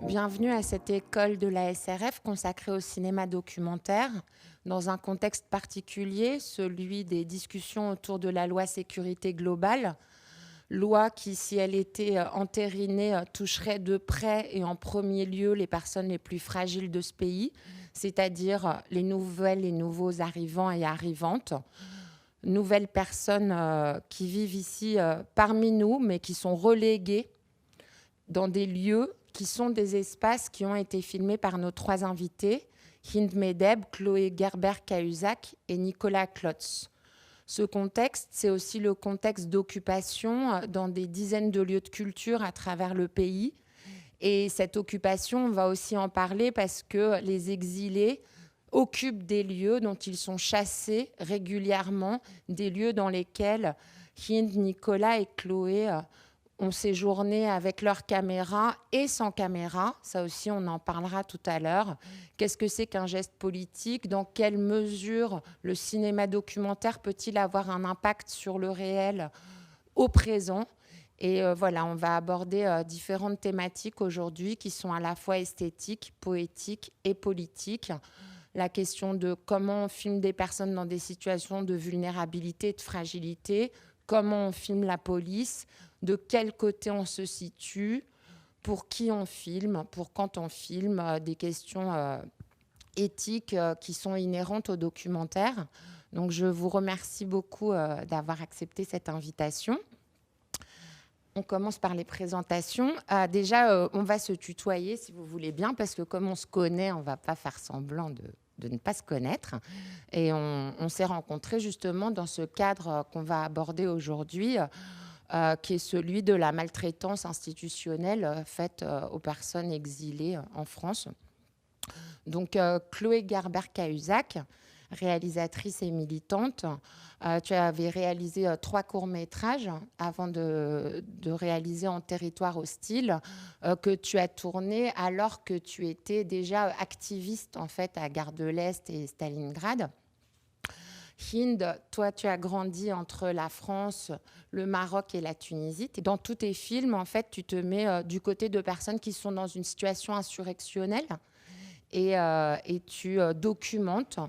Bienvenue à cette école de la SRF consacrée au cinéma documentaire, dans un contexte particulier, celui des discussions autour de la loi sécurité globale, loi qui, si elle était entérinée, toucherait de près et en premier lieu les personnes les plus fragiles de ce pays, c'est-à-dire les nouvelles et nouveaux arrivants et arrivantes, nouvelles personnes qui vivent ici parmi nous, mais qui sont reléguées dans des lieux qui sont des espaces qui ont été filmés par nos trois invités, Hind Medeb, Chloé Gerber-Cahuzac et Nicolas Klotz. Ce contexte, c'est aussi le contexte d'occupation dans des dizaines de lieux de culture à travers le pays. Et cette occupation, on va aussi en parler parce que les exilés occupent des lieux dont ils sont chassés régulièrement, des lieux dans lesquels Hind, Nicolas et Chloé ont séjourné avec leur caméra et sans caméra. Ça aussi, on en parlera tout à l'heure. Qu'est-ce que c'est qu'un geste politique? Dans quelle mesure le cinéma documentaire peut-il avoir un impact sur le réel au présent? Et voilà, on va aborder différentes thématiques aujourd'hui qui sont à la fois esthétiques, poétiques et politiques. La question de comment on filme des personnes dans des situations de vulnérabilité, de fragilité, comment on filme la police, de quel côté on se situe, pour qui on filme, pour quand on filme, des questions éthiques qui sont inhérentes au documentaire. Donc je vous remercie beaucoup d'avoir accepté cette invitation. On commence par les présentations. Déjà, on va se tutoyer si vous voulez bien, parce que comme on se connaît, on ne va pas faire semblant de ne pas se connaître. Et on s'est rencontrés justement dans ce cadre qu'on va aborder aujourd'hui, qui est celui de la maltraitance institutionnelle faite aux personnes exilées en France. Donc, Chloé Gerber-Cahuzac, réalisatrice et militante, tu avais réalisé 3 courts-métrages avant de réaliser En territoire hostile, que tu as tourné alors que tu étais déjà activiste en fait à Gare de l'Est et Stalingrad. Hind, toi, tu as grandi entre la France, le Maroc et la Tunisie. Et dans tous tes films, en fait, tu te mets du côté de personnes qui sont dans une situation insurrectionnelle et tu documentes,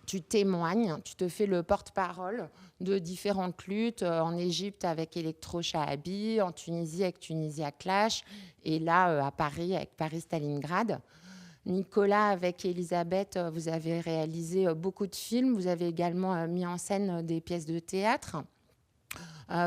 tu témoignes, tu te fais le porte-parole de différentes luttes en Égypte avec Electro-Shahabi, en Tunisie avec Tunisia Clash et là à Paris avec Paris-Stalingrad. Nicolas, avec Elisabeth, vous avez réalisé beaucoup de films. Vous avez également mis en scène des pièces de théâtre.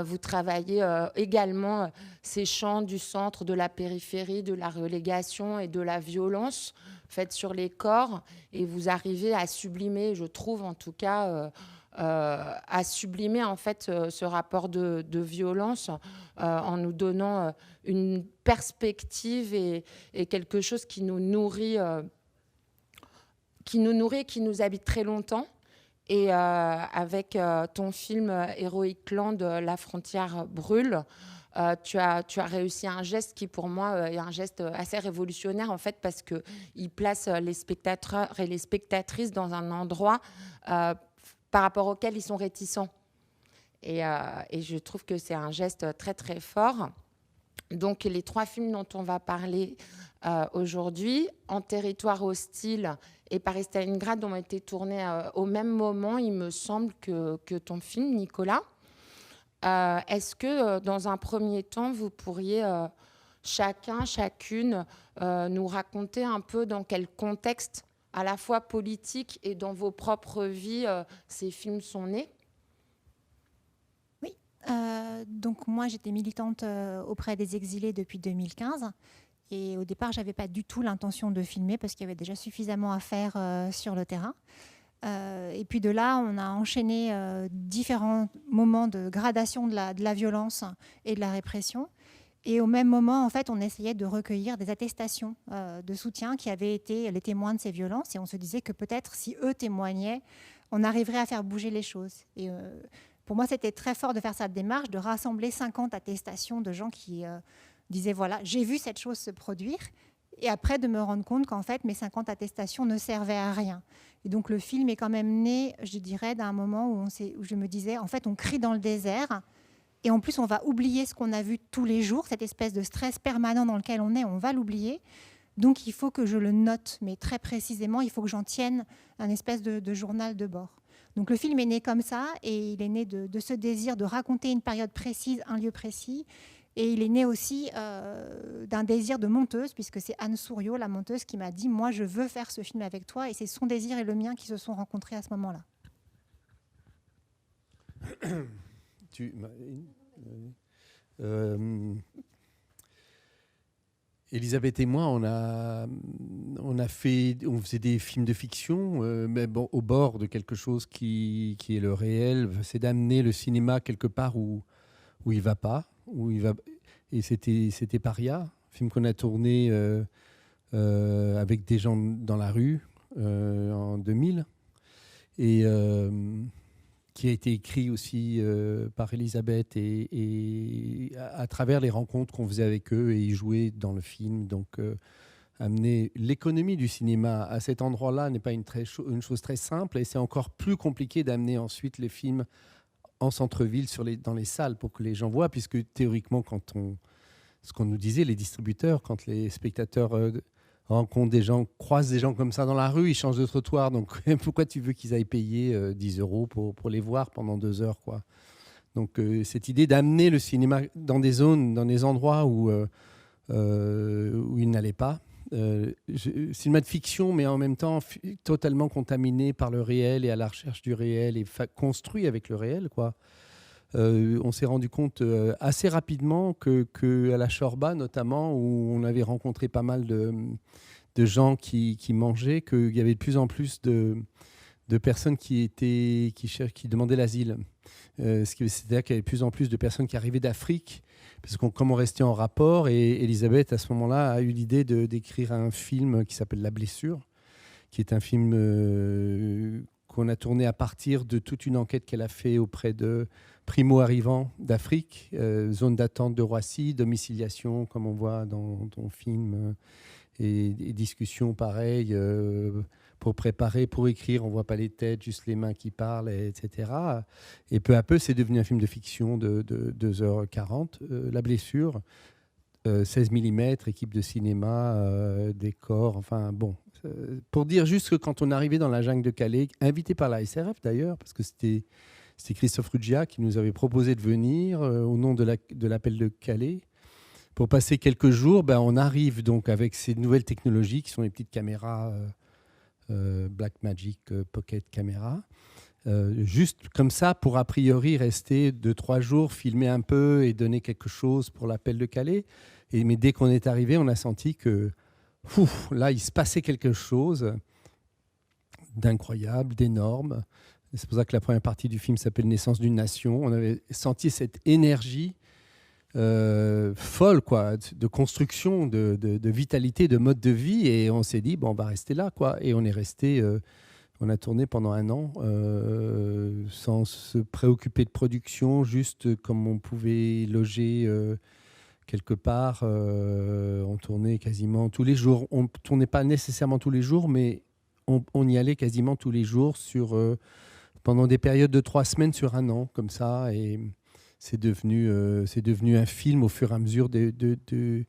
Vous travaillez également ces champs du centre, de la périphérie, de la relégation et de la violence faite sur les corps. Et vous arrivez à sublimer, je trouve en tout cas, à sublimer en fait ce rapport de violence en nous donnant une perspective et quelque chose qui nous nourrit, qui nous habite très longtemps. Et avec ton film Heroic Land, La frontière brûle, tu as réussi un geste qui, pour moi, est un geste assez révolutionnaire, en fait, parce qu'il place les spectateurs et les spectatrices dans un endroit par rapport auquel ils sont réticents. Et je trouve que c'est un geste très, très fort. Donc, les 3 films dont on va parler aujourd'hui, En territoire hostile et Paris-Stalingrad, ont été tournés au même moment, il me semble, que ton film, Nicolas. Est-ce que, dans un premier temps, vous pourriez chacune, nous raconter un peu dans quel contexte, à la fois politique et dans vos propres vies, ces films sont nés? Oui, donc moi j'étais militante auprès des exilés depuis 2015 et au départ j'avais pas du tout l'intention de filmer parce qu'il y avait déjà suffisamment à faire sur le terrain. Et puis de là, on a enchaîné différents moments de gradation de la violence et de la répression. Et au même moment, en fait, on essayait de recueillir des attestations de soutien qui avaient été les témoins de ces violences. Et on se disait que peut-être si eux témoignaient, on arriverait à faire bouger les choses. Et pour moi, c'était très fort de faire cette démarche, de rassembler 50 attestations de gens qui disaient, voilà, j'ai vu cette chose se produire. Et après, de me rendre compte qu'en fait, mes 50 attestations ne servaient à rien. Et donc, le film est quand même né, je dirais, d'un moment où je me disais, en fait, on crie dans le désert Et en plus, on va oublier ce qu'on a vu tous les jours, cette espèce de stress permanent dans lequel on est, on va l'oublier. Donc, il faut que je le note, mais très précisément, il faut que j'en tienne un espèce de journal de bord. Donc, le film est né comme ça, et il est né de ce désir de raconter une période précise, un lieu précis. Et il est né aussi d'un désir de monteuse, puisque c'est Anne Souriau, la monteuse, qui m'a dit « Moi, je veux faire ce film avec toi ». Et c'est son désir et le mien qui se sont rencontrés à ce moment-là. Elisabeth et moi, on faisait des films de fiction, mais bon, au bord de quelque chose qui est le réel. C'est d'amener le cinéma quelque part où il va pas, où il va. Et c'était Paria, film qu'on a tourné avec des gens dans la rue en 2000, et qui a été écrit aussi par Elisabeth et à travers les rencontres qu'on faisait avec eux, et ils jouaient dans le film. Donc amener l'économie du cinéma à cet endroit-là n'est pas une chose très simple, et c'est encore plus compliqué d'amener ensuite les films en centre-ville, dans les salles, pour que les gens voient, puisque théoriquement, ce qu'on nous disait, les distributeurs, quand les spectateurs rencontrent des gens, croisent des gens comme ça dans la rue, ils changent de trottoir, donc pourquoi tu veux qu'ils aillent payer 10 € pour les voir pendant 2 heures, quoi. Donc cette idée d'amener le cinéma dans des zones, dans des endroits où il n'allait pas, cinéma de fiction, mais en même temps totalement contaminé par le réel et à la recherche du réel, et construit avec le réel, quoi. On s'est rendu compte assez rapidement que à la Chorba, notamment, où on avait rencontré pas mal de gens qui mangeaient, qu'il y avait de plus en plus de personnes qui demandaient l'asile. C'est-à-dire qu'il y avait de plus en plus de personnes qui arrivaient d'Afrique, parce comme on restait en rapport, et Elisabeth, à ce moment-là, a eu l'idée d'écrire un film qui s'appelle La Blessure, qui est un film qu'on a tourné à partir de toute une enquête qu'elle a fait auprès de primo-arrivants d'Afrique, zone d'attente de Roissy, domiciliation, comme on voit dans ton film, et discussions pareilles, pour préparer, pour écrire, on ne voit pas les têtes, juste les mains qui parlent, etc. Et peu à peu, c'est devenu un film de fiction de 2h40. La Blessure, 16 mm, équipe de cinéma, décor, enfin bon. Pour dire juste que quand on arrivait dans la jungle de Calais, invité par la SRF d'ailleurs, parce que c'était Christophe Ruggia qui nous avait proposé de venir au nom de l'appel de Calais. Pour passer quelques jours, on arrive donc avec ces nouvelles technologies qui sont les petites caméras Blackmagic Pocket Camera. Juste comme ça, pour a priori rester 2-3 jours, filmer un peu et donner quelque chose pour l'appel de Calais. Mais dès qu'on est arrivé, on a senti que là, il se passait quelque chose d'incroyable, d'énorme. C'est pour ça que la première partie du film s'appelle Naissance d'une nation. On avait senti cette énergie folle, quoi, de construction, de vitalité, de mode de vie, et on s'est dit, on va rester là, quoi. Et on est resté, on a tourné pendant 1 an sans se préoccuper de production, juste comme on pouvait loger quelque part. On tournait quasiment tous les jours. On ne tournait pas nécessairement tous les jours, mais on y allait quasiment tous les jours pendant des périodes de 3 semaines sur 1 an, comme ça, et c'est devenu un film au fur et à mesure de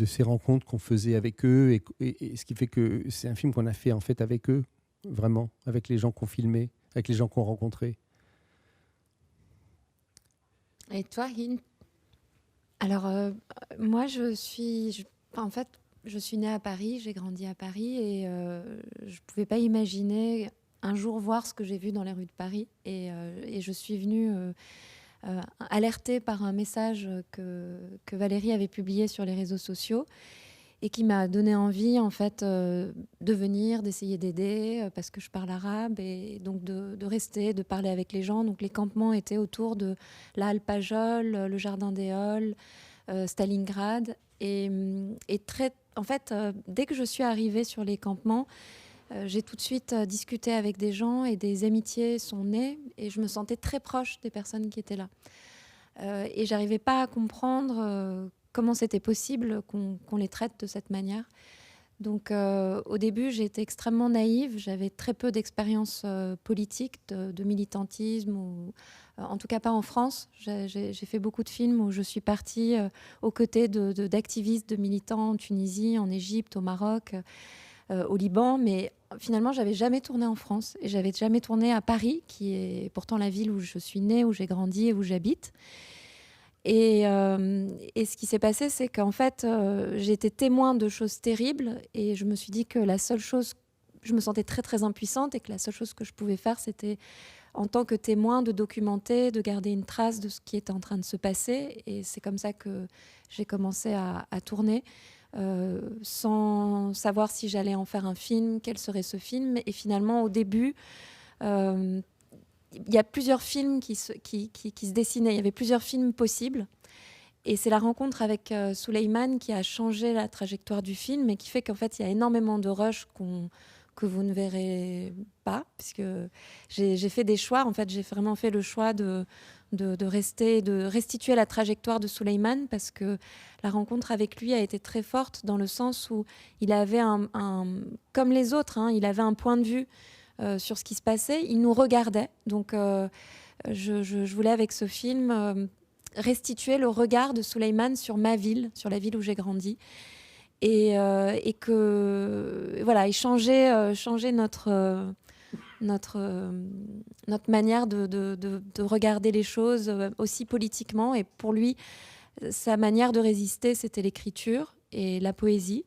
ces rencontres qu'on faisait avec eux, et ce qui fait que c'est un film qu'on a fait en fait avec eux, vraiment, avec les gens qu'on filmait, avec les gens qu'on rencontrait. Et toi, Hine? Alors, moi, je suis née à Paris, j'ai grandi à Paris, et je ne pouvais pas imaginer un jour voir ce que j'ai vu dans les rues de Paris. Et je suis venue alertée par un message que Valérie avait publié sur les réseaux sociaux, et qui m'a donné envie, en fait, de venir, d'essayer d'aider, parce que je parle arabe, et donc de rester, de parler avec les gens. Donc les campements étaient autour de la Halle Pajol, le Jardin des Halles, Stalingrad. Et en fait, dès que je suis arrivée sur les campements, j'ai tout de suite discuté avec des gens, et des amitiés sont nées, et je me sentais très proche des personnes qui étaient là. Et j'arrivais pas à comprendre comment c'était possible qu'on les traite de cette manière. Donc au début, j'étais extrêmement naïve, j'avais très peu d'expérience politique, de militantisme, en tout cas pas en France. J'ai fait beaucoup de films où je suis partie aux côtés d'activistes, de militants en Tunisie, en Égypte, au Maroc, au Liban, mais finalement, j'avais jamais tourné en France et j'avais jamais tourné à Paris, qui est pourtant la ville où je suis née, où j'ai grandi et où j'habite. Et ce qui s'est passé, c'est qu'en fait, j'ai été témoin de choses terribles et je me suis dit que la seule chose, je me sentais très très impuissante et que la seule chose que je pouvais faire, c'était en tant que témoin de documenter, de garder une trace de ce qui était en train de se passer. Et c'est comme ça que j'ai commencé à tourner, sans savoir si j'allais en faire un film, quel serait ce film. Et finalement, au début, il y a plusieurs films qui se dessinaient, il y avait plusieurs films possibles. Et c'est la rencontre avec Souleymane qui a changé la trajectoire du film et qui fait qu'en fait, il y a énormément de rushs que vous ne verrez pas, puisque j'ai fait des choix. En fait, j'ai vraiment fait le choix de rester, de restituer la trajectoire de Souleymane, parce que la rencontre avec lui a été très forte dans le sens où il avait comme les autres, hein, il avait un point de vue sur ce qui se passait. Il nous regardait. Donc, je voulais, avec ce film, restituer le regard de Souleymane sur ma ville, sur la ville où j'ai grandi. Et que, voilà, et changer notre manière de regarder les choses, aussi politiquement. Et pour lui, sa manière de résister, c'était l'écriture et la poésie.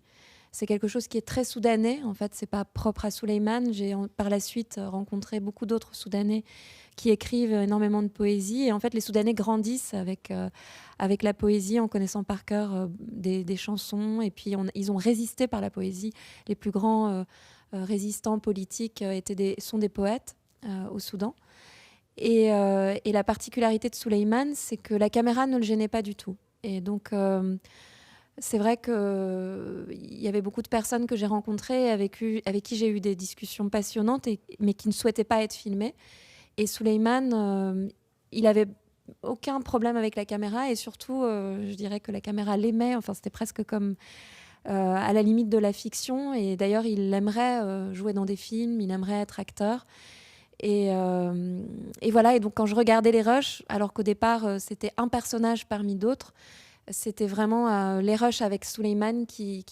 C'est quelque chose qui est très soudanais. En fait, c'est pas propre à Souleymane. J'ai par la suite rencontré beaucoup d'autres Soudanais qui écrivent énormément de poésie. Et en fait, les Soudanais grandissent avec la poésie, en connaissant par cœur des chansons. Et puis, ils ont résisté par la poésie. Les plus grands résistants politiques sont des poètes au Soudan. Et la particularité de Souleymane, c'est que la caméra ne le gênait pas du tout. Et donc, c'est vrai qu'il y avait beaucoup de personnes que j'ai rencontrées, avec qui j'ai eu des discussions passionnantes, mais qui ne souhaitaient pas être filmées. Et Souleymane, il avait aucun problème avec la caméra, et surtout, je dirais que la caméra l'aimait. Enfin, c'était presque comme à la limite de la fiction. Et d'ailleurs, il aimerait jouer dans des films, il aimerait être acteur. Et voilà. Et donc, quand je regardais les rushs, alors qu'au départ, c'était un personnage parmi d'autres, c'était vraiment les rushs avec Souleymane qui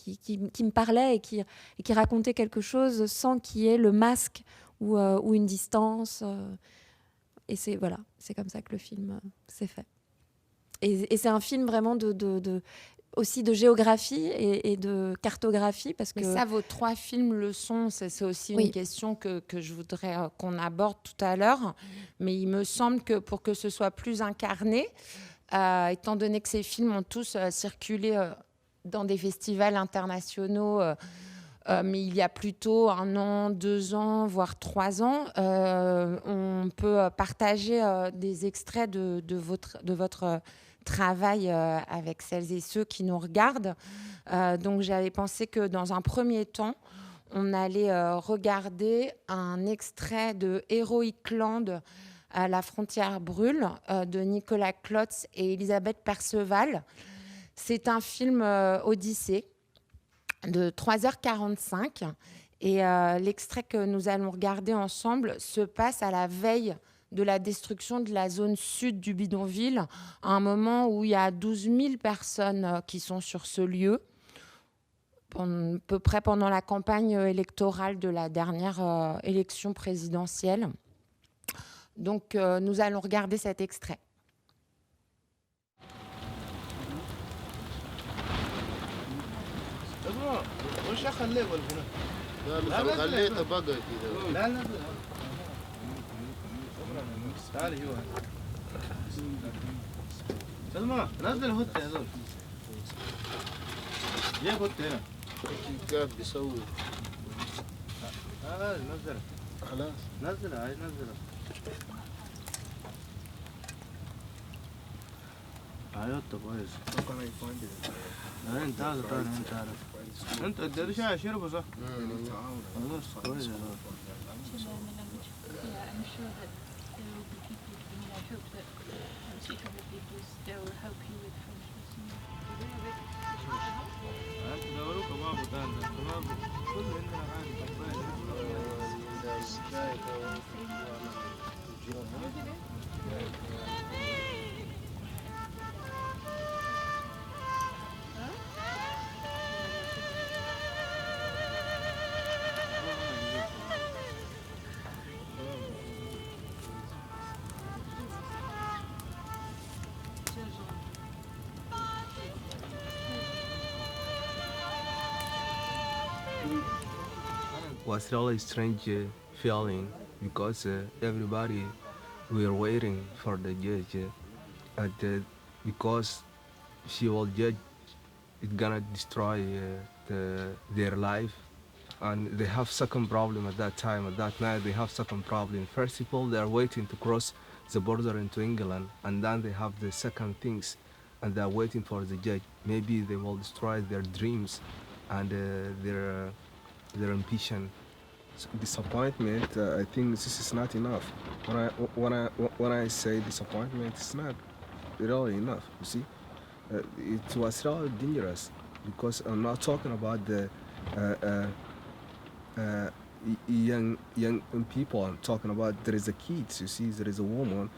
me parlait et qui racontait quelque chose sans qu'il y ait le masque ou une distance. Et c'est comme ça que le film s'est fait. Et c'est un film vraiment aussi de géographie et de cartographie. Parce que... Mais ça, vos 3 films le sont. C'est aussi une question que je voudrais qu'on aborde tout à l'heure. Mais il me semble que pour que ce soit plus incarné, étant donné que ces films ont tous circulé dans des festivals internationaux, mais il y a plutôt 1 an, 2 ans, voire 3 ans, on peut partager des extraits de votre travail avec celles et ceux qui nous regardent. Donc j'avais pensé que dans un premier temps, on allait regarder un extrait de Heroic Land, La frontière brûle, de Nicolas Klotz et Elisabeth Perceval. C'est un film Odyssée de 3h45. Et l'extrait que nous allons regarder ensemble se passe à la veille de la destruction de la zone sud du bidonville, à un moment où il y a 12 000 personnes qui sont sur ce lieu, à peu près pendant la campagne électorale de la dernière élection présidentielle. Donc, nous allons regarder cet extrait. عيطت كويس. انت عارف طبعا انت عارف. انت اديته شاي شربه صح؟ خلاص كويس. انت دوروا كباب وتاني. Was really strange feeling because everybody were waiting for the judge because she will judge it gonna destroy their life, and they have second problem at that time. At that night they have second problem. First of all, they are waiting to cross the border into England, and then they have the second things, and they are waiting for the judge. Maybe they will destroy their dreams and their ambition. So disappointment, I think this is not enough. When I say disappointment, it's not really enough. You see, it was really dangerous because I'm not talking about the young people. I'm talking about there is a kids. You see, there is a woman,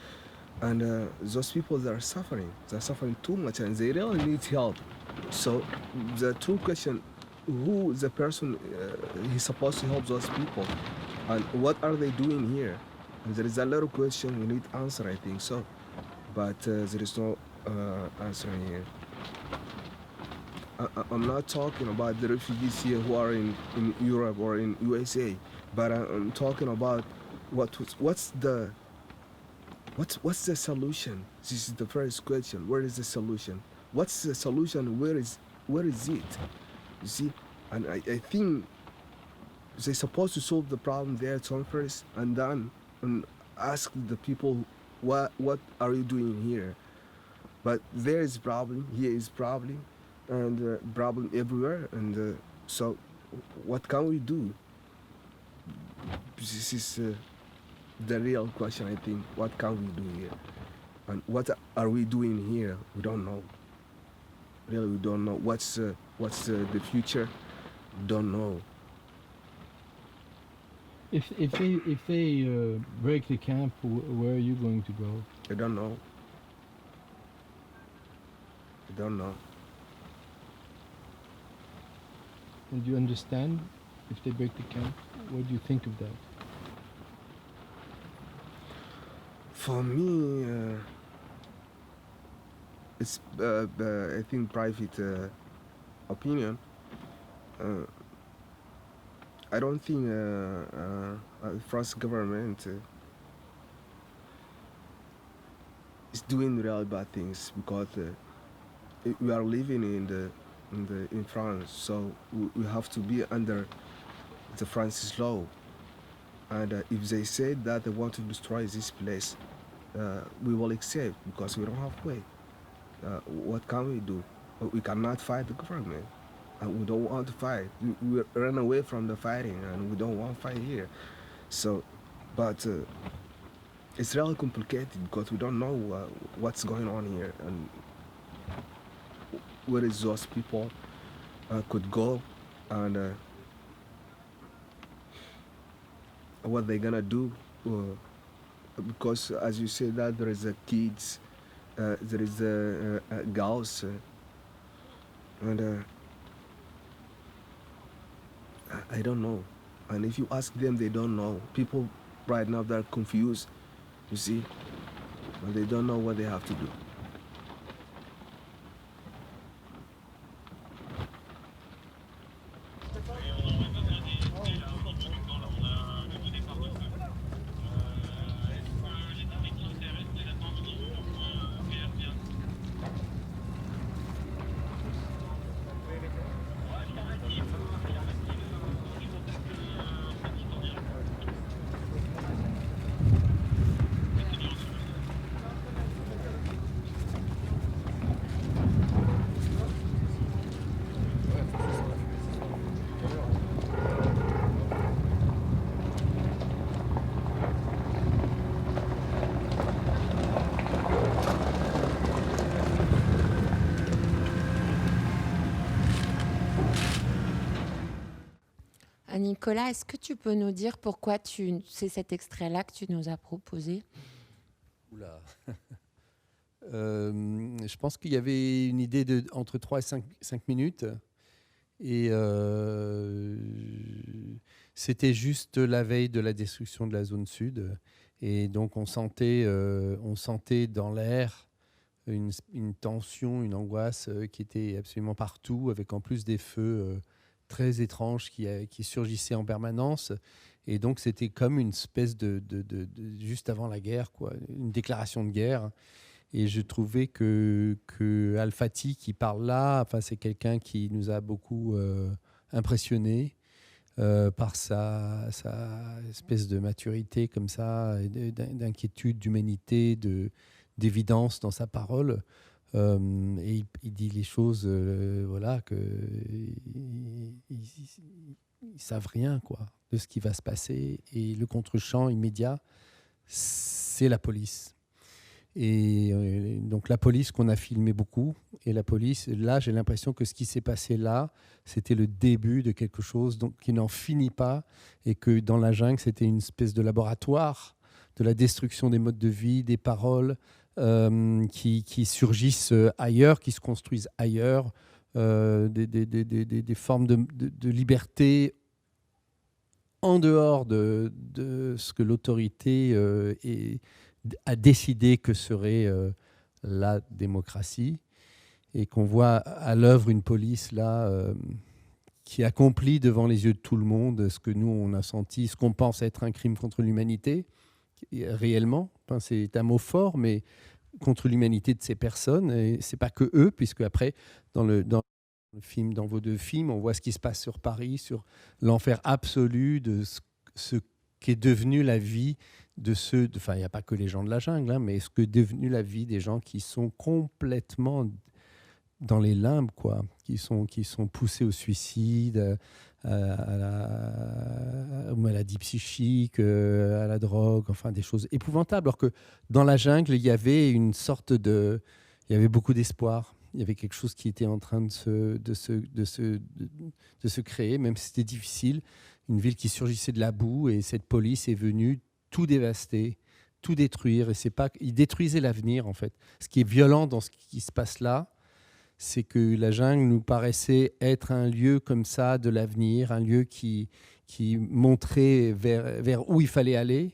and those people that are suffering. They're suffering too much, and they really need help. So the true question: who the person he's supposed to help those people, and what are they doing here? And there is a little question we need answer, I think so, but there is no answer here. I'm not talking about the refugees here who are in Europe or in USA, but I'm talking about what's the solution? This is the first question. Where is the solution? What's the solution? Where is it? You see, and I think they're supposed to solve the problem there first, and then ask the people, what are you doing here? But there is problem, here is problem, and problem everywhere, and so what can we do? This is the real question, I think. What can we do here? And what are we doing here? We don't know. Really, we don't know. What's the future? Don't know. If they break the camp, where are you going to go? I don't know. I don't know. And do you understand if they break the camp? What do you think of that? For me, it's I think private opinion. I don't think France government is doing really bad things, because we are living in France, so we have to be under the France's law. And if they say that they want to destroy this place, we will accept, because we don't have way. What can we do? We cannot fight the government, and we don't want to fight. We run away from the fighting, and we don't want to fight here. So, but it's really complicated, because we don't know what's going on here, and where is those people could go, and what they're gonna do, because as you say that there is a kids, there is a girls, and I don't know. And if you ask them, they don't know. People right now, they're confused, you see, and they don't know what they have to do. Nicolas, est-ce que tu peux nous dire pourquoi c'est cet extrait-là que tu nous as proposé? Oula. Je pense qu'il y avait une idée entre 3 et 5 minutes. Et c'était juste la veille de la destruction de la zone sud. Et donc, on sentait dans l'air une tension, une angoisse qui était absolument partout, avec en plus des feux très étranges qui surgissaient en permanence. Et donc, c'était comme une espèce de juste avant la guerre, quoi, une déclaration de guerre. Et je trouvais que Al-Fati qui parle là, enfin, c'est quelqu'un qui nous a beaucoup impressionnés par sa espèce de maturité comme ça, d'inquiétude, d'humanité, d'évidence dans sa parole. Et il dit les choses, voilà, ils savent rien, quoi, de ce qui va se passer. Et le contre-champ immédiat, c'est la police. Et donc la police qu'on a filmé beaucoup, et la police, là j'ai l'impression que ce qui s'est passé là, c'était le début de quelque chose qui n'en finit pas, et que dans la jungle c'était une espèce de laboratoire de la destruction des modes de vie, des paroles qui surgissent ailleurs, qui se construisent ailleurs, des formes de liberté en dehors de ce que l'autorité a décidé que serait la démocratie, et qu'on voit à l'œuvre une police là qui accomplit devant les yeux de tout le monde ce que nous on a senti, ce qu'on pense être un crime contre l'humanité réellement. Enfin, c'est un mot fort, mais contre l'humanité de ces personnes. Et c'est pas que eux, puisque après dans le film, dans vos deux films, on voit ce qui se passe sur Paris, sur l'enfer absolu de ce qu'est devenu la vie de ceux, enfin il n'y a pas que les gens de la jungle, hein, mais ce que est devenu la vie des gens qui sont complètement dans les limbes, quoi, qui sont poussés au suicide, à aux maladies psychiques, à la drogue, enfin des choses épouvantables. Alors que dans la jungle, il y avait beaucoup d'espoir. Il y avait quelque chose qui était en train de se créer, même si c'était difficile. Une ville qui surgissait de la boue, et cette police est venue tout dévaster, tout détruire. Et c'est pas, ils détruisaient l'avenir, en fait. Ce qui est violent dans ce qui se passe là, c'est que la jungle nous paraissait être un lieu comme ça de l'avenir, un lieu qui montrait vers où il fallait aller,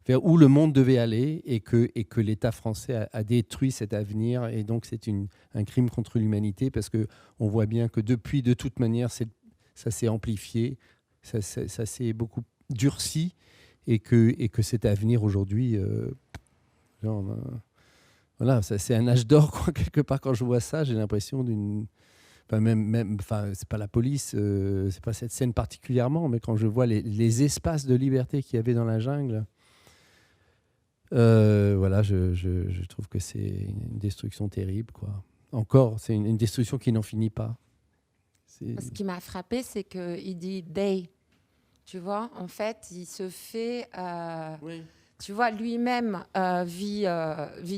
vers où le monde devait aller, et que l'État français a détruit cet avenir. Et donc c'est un crime contre l'humanité, parce qu'on voit bien que depuis, de toute manière, ça s'est amplifié, ça s'est beaucoup durci, et que cet avenir aujourd'hui, voilà, c'est un âge d'or, quoi, quelque part. Quand je vois ça, j'ai l'impression d'une... Enfin, c'est pas la police, c'est pas cette scène particulièrement, mais quand je vois les espaces de liberté qu'il y avait dans la jungle, voilà, je trouve que c'est une destruction terrible, quoi. Encore, c'est une destruction qui n'en finit pas. Ce qui m'a frappé, c'est qu'il dit « they ». Tu vois, en fait, il se fait... Oui. Tu vois, lui-même vit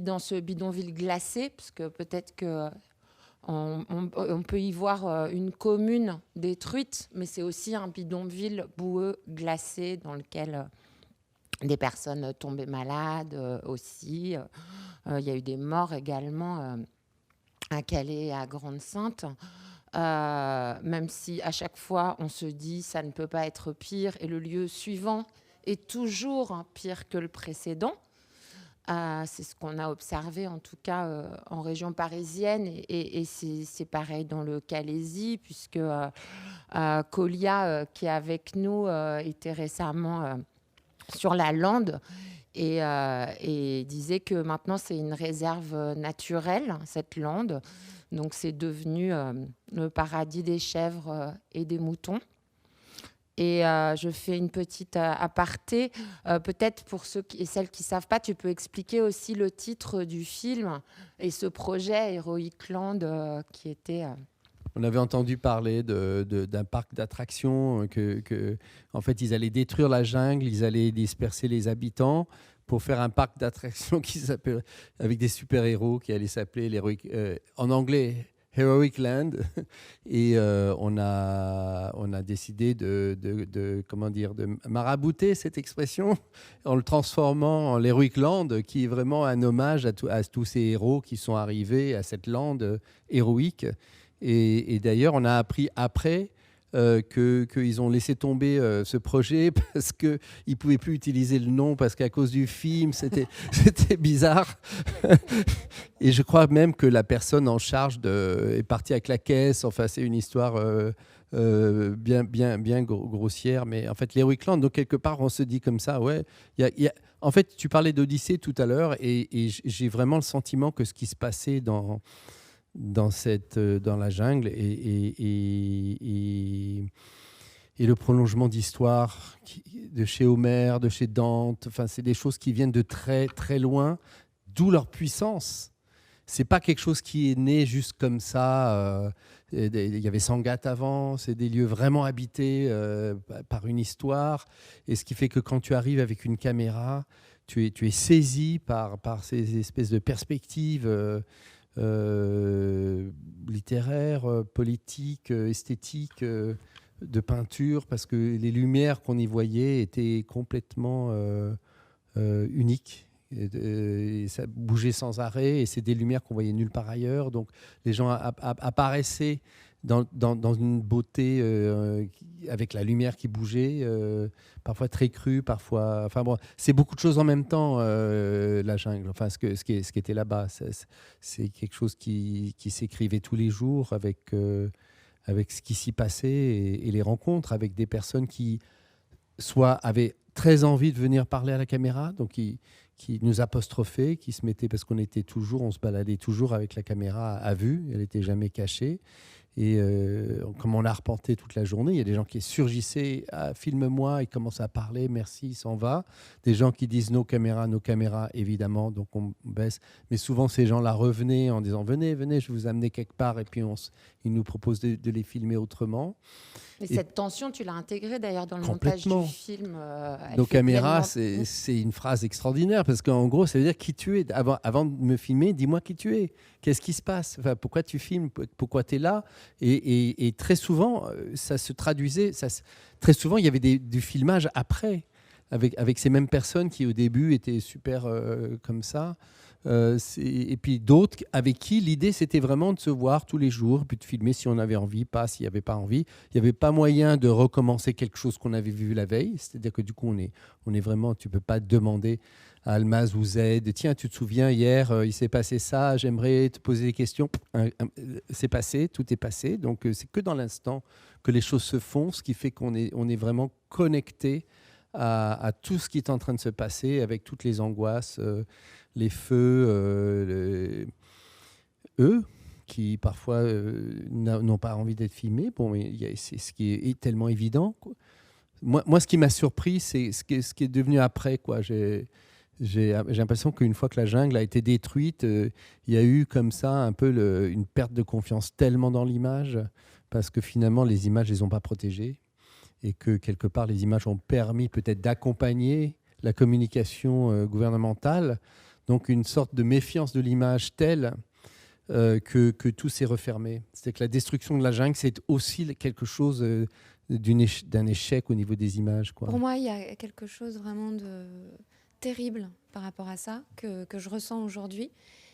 dans ce bidonville glacé, parce que peut-être qu'on peut y voir une commune détruite, mais c'est aussi un bidonville boueux, glacé, dans lequel des personnes tombées malades aussi. Il y a eu des morts également à Calais et à Grande-Synthe. Même si à chaque fois, on se dit ça ne peut pas être pire, et le lieu suivant est toujours pire que le précédent. C'est ce qu'on a observé, en tout cas, en région parisienne, et c'est pareil dans le Calaisis, puisque Colia, qui est avec nous, était récemment sur la lande, et disait que maintenant, c'est une réserve naturelle, cette lande. Donc, c'est devenu le paradis des chèvres et des moutons. Et je fais une petite aparté. Peut-être pour ceux et celles qui ne savent pas, tu peux expliquer aussi le titre du film et ce projet Heroic Land qui était... On avait entendu parler d'un parc d'attractions, en fait, ils allaient détruire la jungle, ils allaient disperser les habitants pour faire un parc d'attractions qui s'appelle, avec des super-héros qui allaient s'appeler en anglais Heroic Land. Et on a décidé comment dire, de marabouter cette expression en le transformant en l'Heroic Land, qui est vraiment un hommage à tous ces héros qui sont arrivés à cette lande héroïque. Et d'ailleurs, on a appris après qu'ils ont laissé tomber ce projet parce qu'ils ne pouvaient plus utiliser le nom, parce qu'à cause du film, c'était bizarre. Et je crois même que la personne en charge est partie avec la caisse. Enfin, c'est une histoire bien grossière. Mais en fait, l'Heroic Land, donc quelque part, on se dit comme ça, ouais. En fait, tu parlais d'Odyssée tout à l'heure, et j'ai vraiment le sentiment que ce qui se passait dans la jungle et le prolongement d'histoire de chez Homère, de chez Dante, enfin, c'est des choses qui viennent de très très loin, d'où leur puissance. C'est pas quelque chose qui est né juste comme ça. Il y avait Sangatte avant, c'est des lieux vraiment habités par une histoire, et ce qui fait que quand tu arrives avec une caméra, tu es saisi par ces espèces de perspectives littéraire, politique, esthétique, de peinture, parce que les lumières qu'on y voyait étaient complètement uniques. Et ça bougeait sans arrêt, et c'est des lumières qu'on voyait nulle part ailleurs. Donc les gens apparaissaient dans une beauté avec la lumière qui bougeait, parfois très crue, parfois. Enfin bon, c'est beaucoup de choses en même temps, la jungle. Enfin, ce qui était là-bas, c'est quelque chose qui s'écrivait tous les jours avec ce qui s'y passait, et les rencontres avec des personnes qui soit avaient très envie de venir parler à la caméra, donc qui nous apostrophaient, qui se mettaient, parce on se baladait toujours avec la caméra à vue, elle n'était jamais cachée. Et comme on l'a arpenté toute la journée, il y a des gens qui surgissaient, filme-moi, ils commencent à parler, merci, il s'en va. Des gens qui disent nos caméras, évidemment, donc on baisse. Mais souvent, ces gens-là revenaient en disant venez, je vais vous amener quelque part, et puis ils nous proposent de les filmer autrement. Et cette tension, tu l'as intégrée d'ailleurs dans le montage du film. Nos caméras, c'est une phrase extraordinaire, parce qu'en gros, ça veut dire qui tu es. Avant de me filmer, dis-moi qui tu es. Qu'est-ce qui se passe ? Enfin, pourquoi tu filmes ? Pourquoi tu es là ? Et très souvent, ça se traduisait. Très souvent, il y avait du filmage après, avec ces mêmes personnes qui, au début, étaient super comme ça. Et puis d'autres avec qui l'idée c'était vraiment de se voir tous les jours, puis de filmer si on avait envie, pas s'il n'y avait pas envie. Il n'y avait pas moyen de recommencer quelque chose qu'on avait vu la veille, c'est-à-dire que du coup on est vraiment, tu ne peux pas demander à Almaz ou Zed, tiens tu te souviens hier il s'est passé ça, j'aimerais te poser des questions. C'est passé, tout est passé, donc c'est que dans l'instant que les choses se font, ce qui fait qu'on est vraiment connecté à tout ce qui est en train de se passer, avec toutes les angoisses, les feux, eux, qui parfois n'ont pas envie d'être filmés. Bon, c'est ce qui est tellement évident, quoi. Moi, ce qui m'a surpris, c'est ce qui est devenu après, quoi. J'ai l'impression qu'une fois que la jungle a été détruite, il y a eu comme ça un peu une perte de confiance tellement dans l'image, parce que finalement, les images, les ont pas protégées, et que quelque part, les images ont permis peut-être d'accompagner la communication gouvernementale. Donc une sorte de méfiance de l'image telle que tout s'est refermé. C'est que la destruction de la jungle, c'est aussi quelque chose d'un échec au niveau des images, quoi. Pour moi, il y a quelque chose vraiment de terrible par rapport à ça que je ressens aujourd'hui.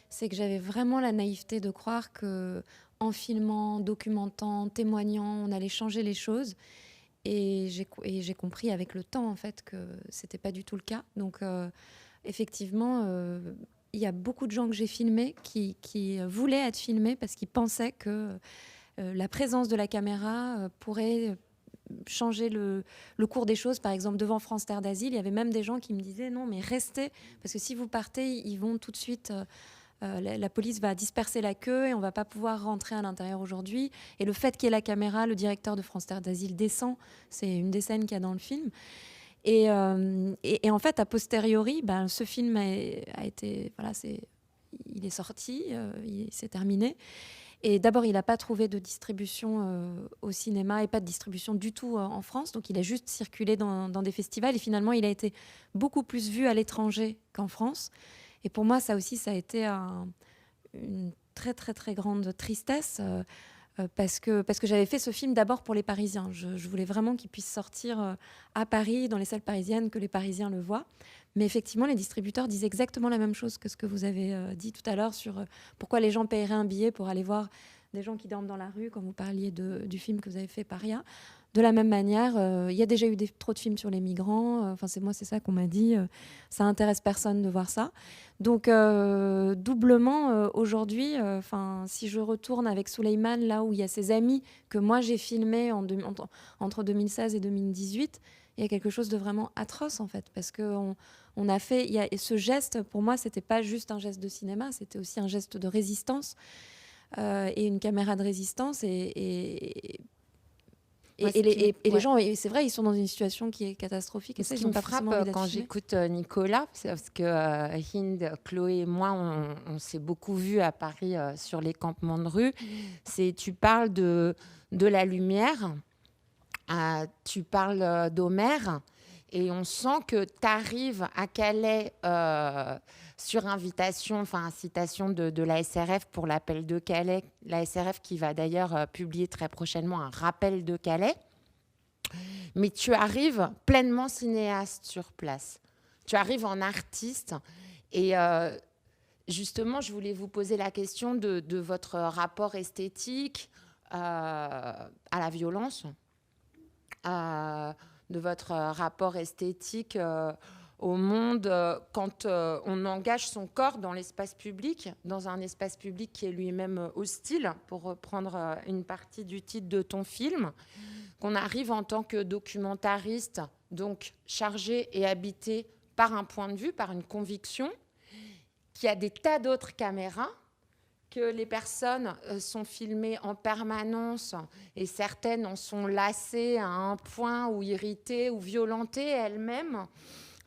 C'est que j'avais vraiment la naïveté de croire qu'en filmant, documentant, témoignant, on allait changer les choses. Et j'ai compris avec le temps en fait que c'était pas du tout le cas. Donc effectivement, il y a beaucoup de gens que j'ai filmés qui voulaient être filmés parce qu'ils pensaient que la présence de la caméra pourrait changer le cours des choses. Par exemple, devant France Terre d'Asile, il y avait même des gens qui me disaient non, mais restez, parce que si vous partez, ils vont tout de suite... la police va disperser la queue et on ne va pas pouvoir rentrer à l'intérieur aujourd'hui. Et le fait qu'il y ait la caméra, le directeur de France Terre d'Asile descend, c'est une des scènes qu'il y a dans le film. Et en fait, a posteriori, ce film a été... Voilà, il est sorti, c'est terminé. Et d'abord, il n'a pas trouvé de distribution au cinéma et pas de distribution du tout en France. Donc, il a juste circulé dans des festivals. Et finalement, il a été beaucoup plus vu à l'étranger qu'en France. Et pour moi, ça aussi, ça a été une très très très grande tristesse. Parce que j'avais fait ce film d'abord pour les Parisiens. Je voulais vraiment qu'il puisse sortir à Paris, dans les salles parisiennes, que les Parisiens le voient. Mais effectivement, les distributeurs disent exactement la même chose que ce que vous avez dit tout à l'heure sur pourquoi les gens paieraient un billet pour aller voir des gens qui dorment dans la rue, quand vous parliez du film que vous avez fait, Paria. De la même manière, il y a déjà eu trop de films sur les migrants. C'est ça qu'on m'a dit. Ça intéresse personne de voir ça. Donc, doublement, aujourd'hui, si je retourne avec Souleymane, là où il y a ses amis que moi j'ai filmés entre 2016 et 2018, il y a quelque chose de vraiment atroce, en fait. Parce qu'on a fait... Et ce geste, pour moi, c'était pas juste un geste de cinéma, c'était aussi un geste de résistance et une caméra de résistance. Et les gens, c'est vrai, ils sont dans une situation qui est catastrophique. Et ce qui me frappe quand j'écoute Nicolas, c'est parce que Hind, Chloé et moi, on s'est beaucoup vus à Paris sur les campements de rue. Tu parles de la lumière, tu parles d'Homère, et on sent que tu arrives à Calais sur invitation, incitation de la SRF pour l'appel de Calais. La SRF qui va d'ailleurs publier très prochainement un rappel de Calais. Mais tu arrives pleinement cinéaste sur place. Tu arrives en artiste. Et justement, je voulais vous poser la question de votre rapport esthétique à la violence, de votre rapport esthétique au monde quand on engage son corps dans l'espace public, dans un espace public qui est lui-même hostile, pour reprendre une partie du titre de ton film, qu'on arrive en tant que documentariste, donc chargé et habité par un point de vue, par une conviction, qu'il y a des tas d'autres caméras, que les personnes sont filmées en permanence et certaines en sont lassées à un point ou irritées ou violentées elles-mêmes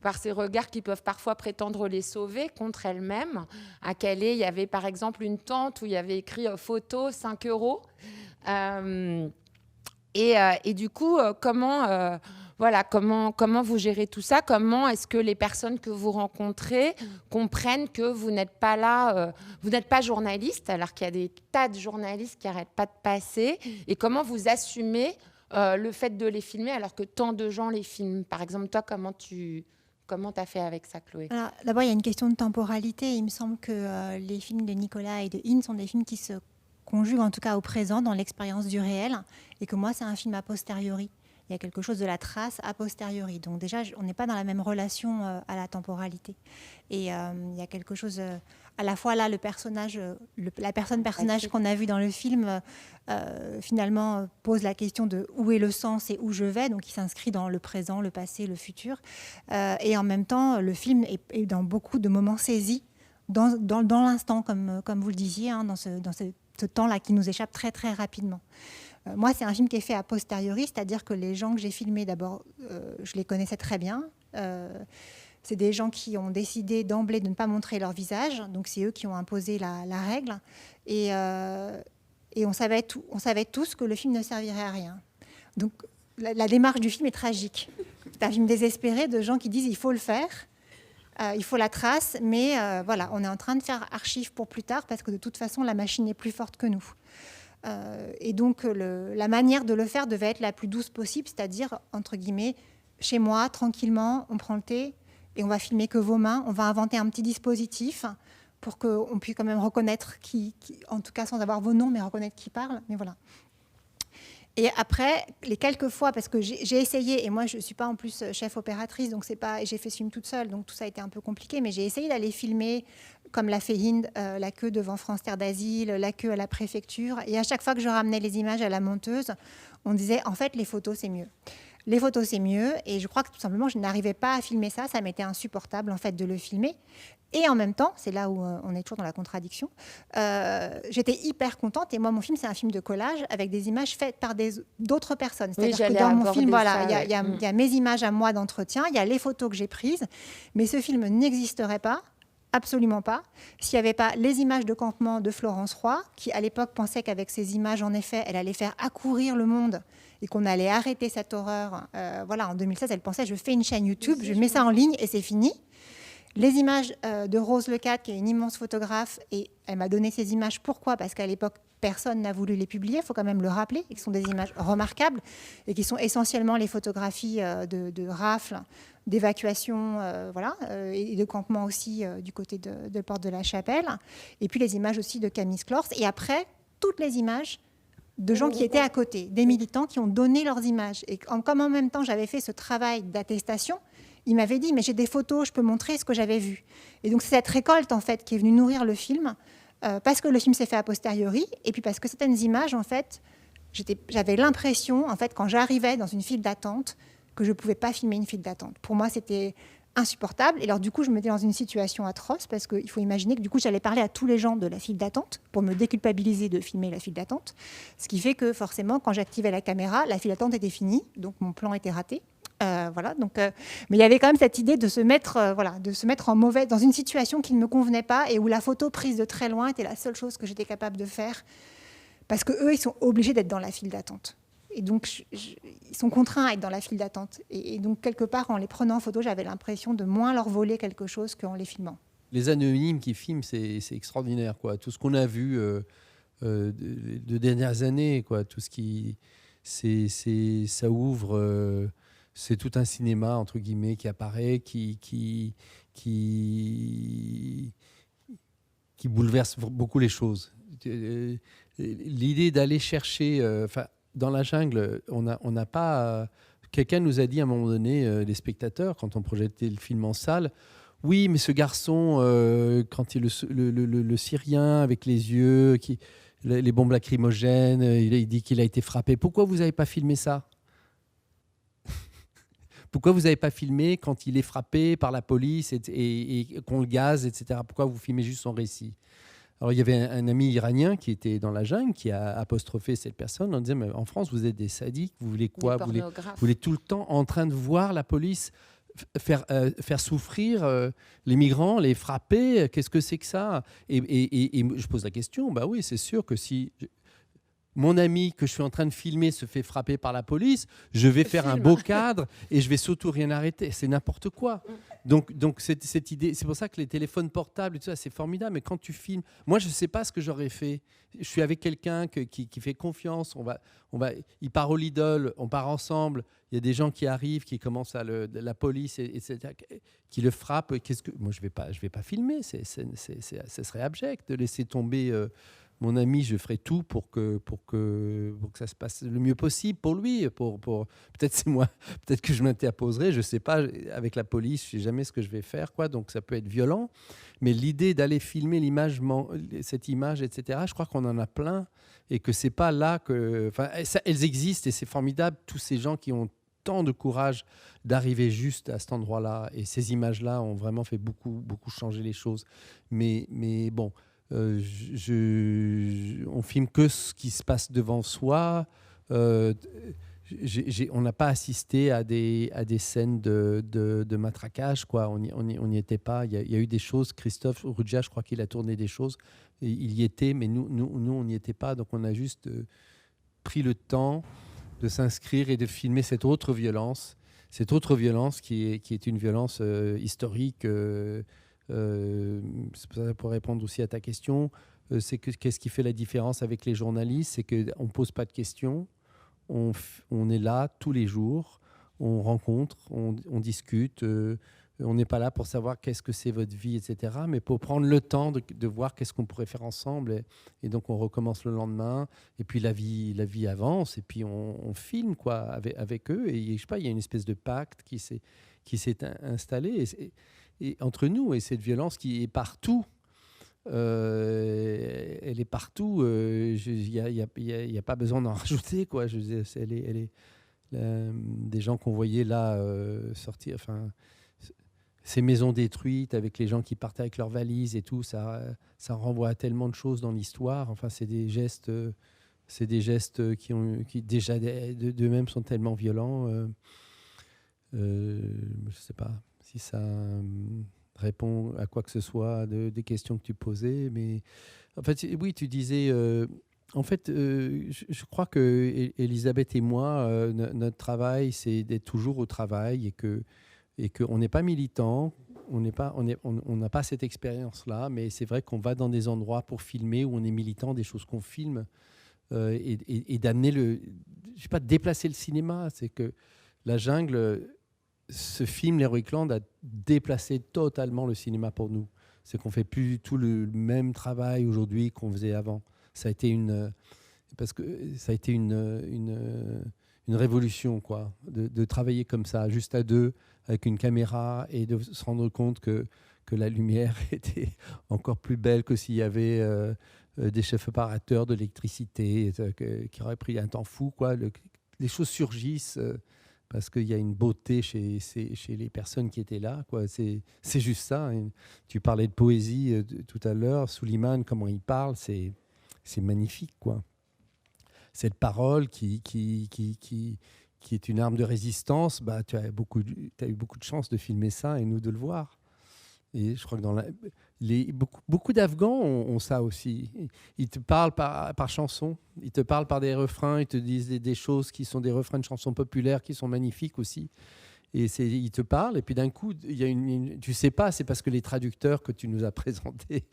par ces regards qui peuvent parfois prétendre les sauver contre elles-mêmes. À Calais, il y avait par exemple une tente où il y avait écrit « photo, 5 €. Et du coup, comment vous gérez tout ça? Comment est-ce que les personnes que vous rencontrez comprennent que vous n'êtes pas là, vous n'êtes pas journaliste, alors qu'il y a des tas de journalistes qui n'arrêtent pas de passer? Et comment vous assumez le fait de les filmer alors que tant de gens les filment? Par exemple, toi, comment tu as fait avec ça, Chloé? Alors, d'abord, il y a une question de temporalité. Il me semble que les films de Nicolas et de Hind sont des films qui se conjuguent en tout cas au présent, dans l'expérience du réel, et que moi, c'est un film a posteriori. Il y a quelque chose de la trace a posteriori. Donc déjà, on n'est pas dans la même relation à la temporalité. Et il y a quelque chose... à la fois là, la personne personnage qu'on a vu dans le film, finalement, pose la question de où est le sens et où je vais. Donc il s'inscrit dans le présent, le passé, le futur. Et en même temps, le film est dans beaucoup de moments saisis, dans l'instant, comme vous le disiez, dans ce temps-là qui nous échappe très, très rapidement. Moi, c'est un film qui est fait a posteriori, c'est-à-dire que les gens que j'ai filmés, d'abord, je les connaissais très bien. C'est des gens qui ont décidé d'emblée de ne pas montrer leur visage, donc c'est eux qui ont imposé la règle. Et on savait tous que le film ne servirait à rien. Donc la démarche du film est tragique. C'est un film désespéré de gens qui disent il faut le faire. Il faut la trace, mais voilà, on est en train de faire archive pour plus tard parce que de toute façon, la machine est plus forte que nous. Et donc, la manière de le faire devait être la plus douce possible, c'est-à-dire, entre guillemets, chez moi, tranquillement, on prend le thé et on va filmer que vos mains. On va inventer un petit dispositif pour qu'on puisse quand même reconnaître qui, en tout cas sans avoir vos noms, mais reconnaître qui parle. Mais voilà. Et après, les quelques fois, parce que j'ai essayé, et moi je ne suis pas en plus chef opératrice, donc c'est pas, j'ai fait ce film toute seule, donc tout ça a été un peu compliqué, mais j'ai essayé d'aller filmer, comme l'a fait Hind, la queue devant France Terre d'Asile, la queue à la préfecture, et à chaque fois que je ramenais les images à la monteuse, on disait, en fait, les photos, c'est mieux. Les photos, c'est mieux, et je crois que tout simplement, je n'arrivais pas à filmer ça, ça m'était insupportable, en fait, de le filmer. Et en même temps, c'est là où on est toujours dans la contradiction, j'étais hyper contente. Et moi, mon film, c'est un film de collage avec des images faites par d'autres personnes. C'est-à-dire que dans mon film, voilà, il y a mes images à moi d'entretien, il y a les photos que j'ai prises, mais ce film n'existerait pas, absolument pas, s'il n'y avait pas les images de campement de Florence Roy, qui à l'époque pensait qu'avec ces images, en effet, elle allait faire accourir le monde et qu'on allait arrêter cette horreur. Voilà, en 2016, elle pensait, je fais une chaîne YouTube, je mets ça en ligne et c'est fini. Les images de Rose Lecade, qui est une immense photographe, et elle m'a donné ces images. Pourquoi ? Parce qu'à l'époque, personne n'a voulu les publier, il faut quand même le rappeler, et qui sont des images remarquables, et qui sont essentiellement les photographies de rafles, d'évacuation, et de campement aussi du côté de Porte de la Chapelle, et puis les images aussi de Camille Sclors, et après, toutes les images de gens qui étaient à côté, des militants qui ont donné leurs images. Et comme en même temps, j'avais fait ce travail d'attestation, il m'avait dit, mais j'ai des photos, je peux montrer ce que j'avais vu. Et donc, c'est cette récolte, en fait, qui est venue nourrir le film, parce que le film s'est fait a posteriori, et puis parce que certaines images, en fait, j'avais l'impression, en fait, quand j'arrivais dans une file d'attente, que je ne pouvais pas filmer une file d'attente. Pour moi, c'était insupportable. Et alors, du coup, je me mettais dans une situation atroce, parce qu'il faut imaginer que, du coup, j'allais parler à tous les gens de la file d'attente pour me déculpabiliser de filmer la file d'attente. Ce qui fait que, forcément, quand j'activais la caméra, la file d'attente était finie, donc mon plan était raté. Mais il y avait quand même cette idée de se mettre, dans une situation qui ne me convenait pas et où la photo prise de très loin était la seule chose que j'étais capable de faire, parce que eux, ils sont obligés d'être dans la file d'attente. Et donc, ils sont contraints à être dans la file d'attente. Et donc, quelque part, en les prenant en photo, j'avais l'impression de moins leur voler quelque chose qu'en les filmant. Les anonymes qui filment, c'est extraordinaire, quoi. Tout ce qu'on a vu de dernières années, quoi. Tout ce qui, ça ouvre. C'est tout un cinéma, entre guillemets, qui apparaît, qui bouleverse beaucoup les choses. L'idée d'aller chercher... dans la jungle, on n'a pas... quelqu'un nous a dit à un moment donné, les spectateurs, quand on projetait le film en salle, oui, mais ce garçon, quand il le Syrien avec les yeux, les bombes lacrymogènes, il dit qu'il a été frappé. Pourquoi vous n'avez pas filmé ça ? Pourquoi vous n'avez pas filmé quand il est frappé par la police et qu'on le gaze, etc. Pourquoi vous filmez juste son récit ? Alors, il y avait un ami iranien qui était dans la jungle, qui a apostrophé cette personne en disant, mais en France, vous êtes des sadiques, vous voulez quoi ? Vous voulez tout le temps en train de voir la police faire souffrir les migrants, les frapper. Qu'est-ce que c'est que ça ? Et je pose la question, bah oui, c'est sûr que si... mon ami que je suis en train de filmer se fait frapper par la police, je vais faire un beau cadre et je vais surtout rien arrêter. C'est n'importe quoi. Donc cette idée, c'est pour ça que les téléphones portables et tout ça, c'est formidable. Mais quand tu filmes, moi je ne sais pas ce que j'aurais fait. Je suis avec quelqu'un qui fait confiance. Il part au Lidl, on part ensemble. Il y a des gens qui arrivent, qui commencent à la police, etc., qui le frappent. Moi je vais pas filmer. Ça serait abject de laisser tomber. Mon ami, je ferai tout pour que ça se passe le mieux possible pour lui. Peut-être c'est moi, peut-être que je m'interposerai, je ne sais pas. Avec la police, je ne sais jamais ce que je vais faire, quoi. Donc ça peut être violent. Mais l'idée d'aller filmer cette image, etc., je crois qu'on en a plein et que c'est pas là que. Enfin, elles existent et c'est formidable. Tous ces gens qui ont tant de courage d'arriver juste à cet endroit-là, et ces images-là ont vraiment fait beaucoup, beaucoup changer les choses. Mais bon. On filme que ce qui se passe devant soi. On n'a pas assisté à des scènes de matraquage, quoi. On n'y était pas. Il y a eu des choses. Christophe Ruggia, je crois qu'il a tourné des choses. Et il y était, mais nous on n'y était pas. Donc on a juste pris le temps de s'inscrire et de filmer cette autre violence qui est une violence historique. Pour répondre aussi à ta question, c'est qu'est-ce qui fait la différence avec les journalistes ? C'est qu'on ne pose pas de questions, on est là tous les jours, on rencontre, on discute, on n'est pas là pour savoir qu'est-ce que c'est votre vie, etc., mais pour prendre le temps de voir qu'est-ce qu'on pourrait faire ensemble, et donc on recommence le lendemain, et puis la vie avance, et puis on filme, quoi, avec eux, et je sais pas, il y a une espèce de pacte qui s'est installé, et entre nous, et cette violence qui est partout, elle est partout. Il n'y a pas besoin d'en rajouter, quoi. Je veux dire, des gens qu'on voyait là sortir. Enfin, ces maisons détruites avec les gens qui partaient avec leurs valises et tout, ça renvoie à tellement de choses dans l'histoire. Enfin, c'est des gestes qui déjà d'eux-mêmes sont tellement violents. Je sais pas si ça répond à quoi que ce soit des questions que tu posais, mais en fait, oui, tu disais, en fait, je crois que Elisabeth et moi, notre travail, c'est d'être toujours au travail, et que et qu'on n'est pas militant, on n'a pas cette expérience-là, mais c'est vrai qu'on va dans des endroits pour filmer où on est militant des choses qu'on filme et d'amener je sais pas, de déplacer le cinéma. C'est que La Jungle, ce film, l'Heroic Land, a déplacé totalement le cinéma pour nous. C'est qu'on fait plus du tout le même travail aujourd'hui qu'on faisait avant. Ça a été une révolution, quoi, de travailler comme ça, juste à deux, avec une caméra, et de se rendre compte que la lumière était encore plus belle que s'il y avait des chefs opérateurs, de l'électricité, qui auraient pris un temps fou, quoi. Les choses surgissent parce qu'il y a une beauté chez les personnes qui étaient là, quoi. C'est juste ça. Tu parlais de poésie tout à l'heure, Souleymane, comment il parle, c'est magnifique, quoi. Cette parole qui est une arme de résistance, bah, tu as eu beaucoup de chance de filmer ça et nous de le voir. Et je crois que beaucoup d'Afghans ont ça aussi. Ils te parlent par chansons, ils te parlent par des refrains, ils te disent des choses qui sont des refrains de chansons populaires qui sont magnifiques aussi. Et ils te parlent, et puis d'un coup, il y a tu sais pas, c'est parce que les traducteurs que tu nous as présentés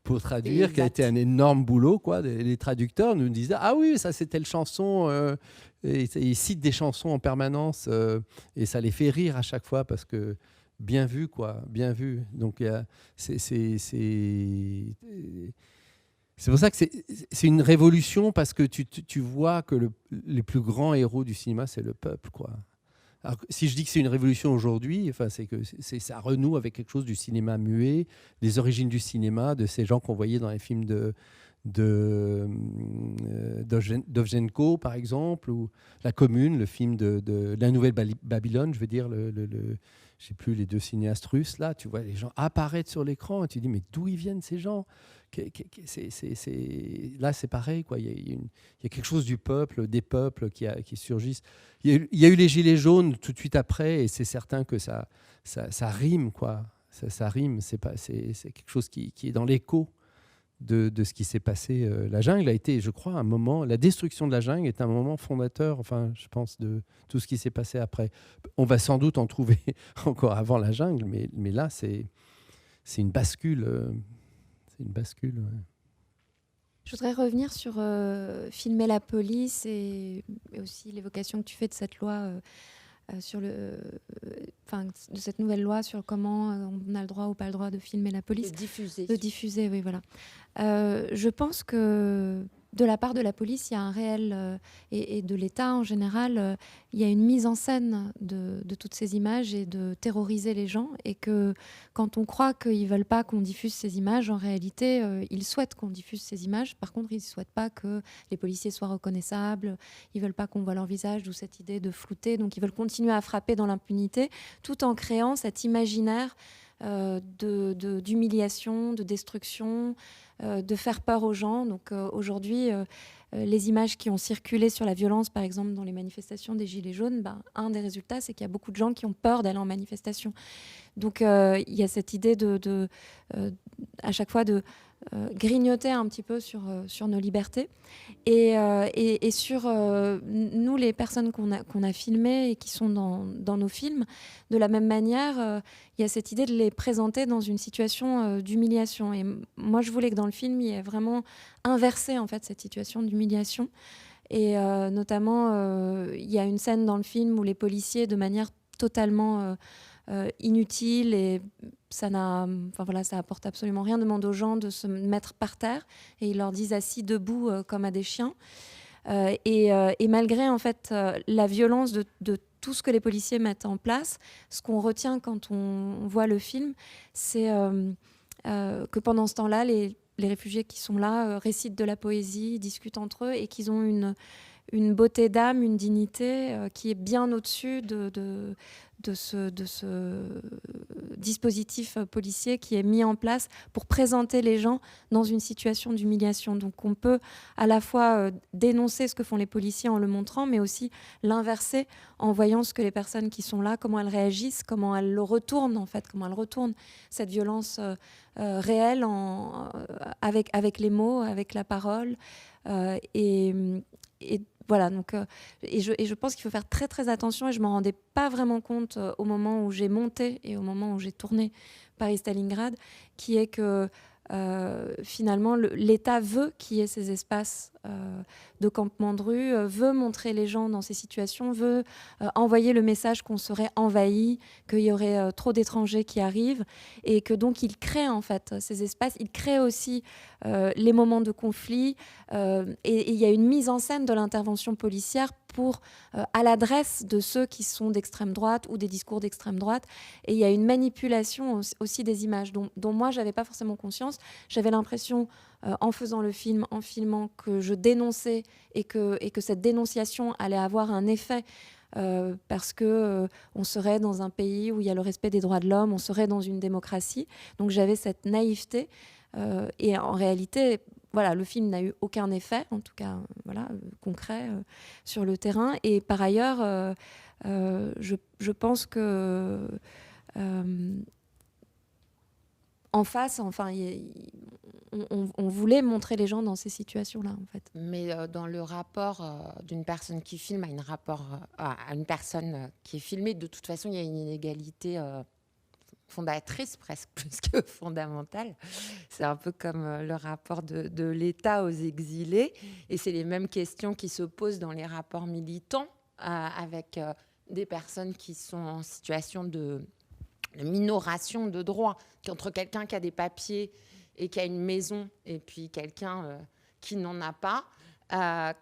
pour traduire, qui a été un énorme boulot, quoi. Les traducteurs nous disaient « Ah oui, ça c'est telle chanson », et ils citent des chansons en permanence, et ça les fait rire à chaque fois, parce que bien vu, quoi, bien vu. Donc c'est pour ça que c'est une révolution, parce que tu vois que les plus grands héros du cinéma, c'est le peuple, quoi. Alors, si je dis que c'est une révolution aujourd'hui, enfin, c'est que ça renoue avec quelque chose du cinéma muet, des origines du cinéma, de ces gens qu'on voyait dans les films Dovzhenko, par exemple, ou La Commune, le film de la Nouvelle Babylone, je veux dire, je sais plus, les deux cinéastes russes, là, tu vois les gens apparaître sur l'écran et tu dis, mais d'où ils viennent ces gens? Là, c'est pareil, quoi. Il y a quelque chose du peuple, des peuples qui surgissent. Il y a eu les Gilets jaunes tout de suite après, et c'est certain que ça rime, quoi. Ça rime, c'est quelque chose qui est dans l'écho de ce qui s'est passé. La jungle a été, je crois, un moment. La destruction de la jungle est un moment fondateur, enfin, je pense, de tout ce qui s'est passé après. On va sans doute en trouver encore avant la jungle, mais là, c'est une bascule. C'est une bascule. Ouais. Je voudrais revenir sur filmer la police et aussi l'évocation que tu fais de cette loi, de cette nouvelle loi sur comment on a le droit ou pas le droit de filmer la police. De diffuser, oui, voilà. Je pense que de la part de la police, il y a un réel, et de l'État en général, il y a une mise en scène de toutes ces images et de terroriser les gens. Et que quand on croit qu'ils ne veulent pas qu'on diffuse ces images, en réalité, ils souhaitent qu'on diffuse ces images. Par contre, ils ne souhaitent pas que les policiers soient reconnaissables. Ils ne veulent pas qu'on voit leur visage, d'où cette idée de flouter. Donc, ils veulent continuer à frapper dans l'impunité, tout en créant cet imaginaire d'humiliation, de destruction, de faire peur aux gens. Donc aujourd'hui, les images qui ont circulé sur la violence, par exemple, dans les manifestations des Gilets jaunes, un des résultats, c'est qu'il y a beaucoup de gens qui ont peur d'aller en manifestation. Donc il y a cette idée à chaque fois de grignoter un petit peu sur nos libertés et sur nous, les personnes qu'on a filmées et qui sont dans nos films. De la même manière, il y a cette idée de les présenter dans une situation d'humiliation. Et moi, je voulais que dans le film, il y ait vraiment inversé en fait, cette situation d'humiliation. Et notamment, il y a une scène dans le film où les policiers, de manière totalement inutile, et ça apporte absolument rien, demandent aux gens de se mettre par terre et ils leur disent assis debout comme à des chiens. Et malgré en fait la violence de tout ce que les policiers mettent en place, ce qu'on retient quand on voit le film, c'est que pendant ce temps-là, les réfugiés qui sont là récitent de la poésie, discutent entre eux, et qu'ils ont une beauté d'âme, une dignité qui est bien au-dessus de ce dispositif policier qui est mis en place pour présenter les gens dans une situation d'humiliation. Donc on peut à la fois dénoncer ce que font les policiers en le montrant, mais aussi l'inverser en voyant ce que les personnes qui sont là, comment elles réagissent, comment elles le retournent en fait, comment elles retournent cette violence réelle avec les mots, avec la parole. Et voilà, donc, et je pense qu'il faut faire très très attention, et je ne m'en rendais pas vraiment compte au moment où j'ai monté et au moment où j'ai tourné Paris-Stalingrad, qui est que finalement l'État veut qu'il y ait ces espaces de campement de rue, veut montrer les gens dans ces situations, veut envoyer le message qu'on serait envahi, qu'il y aurait trop d'étrangers qui arrivent, et que donc il crée en fait ces espaces, il crée aussi les moments de conflit, et il y a une mise en scène de l'intervention policière pour, à l'adresse de ceux qui sont d'extrême droite ou des discours d'extrême droite, et il y a une manipulation aussi des images dont moi j'avais pas forcément conscience. J'avais l'impression en faisant le film, en filmant, que je dénonçais et que cette dénonciation allait avoir un effet parce que on serait dans un pays où il y a le respect des droits de l'homme, on serait dans une démocratie. Donc j'avais cette naïveté et en réalité, voilà, le film n'a eu aucun effet, en tout cas concret sur le terrain. Et par ailleurs, je pense que en face, enfin, on voulait montrer les gens dans ces situations-là, en fait. Mais dans le rapport d'une personne qui filme à une personne qui est filmée, de toute façon, il y a une inégalité fondatrice, presque plus que fondamentale. C'est un peu comme le rapport de l'État aux exilés. Et c'est les mêmes questions qui se posent dans les rapports militants avec des personnes qui sont en situation de minoration de droits, entre quelqu'un qui a des papiers et qui a une maison et puis quelqu'un qui n'en a pas.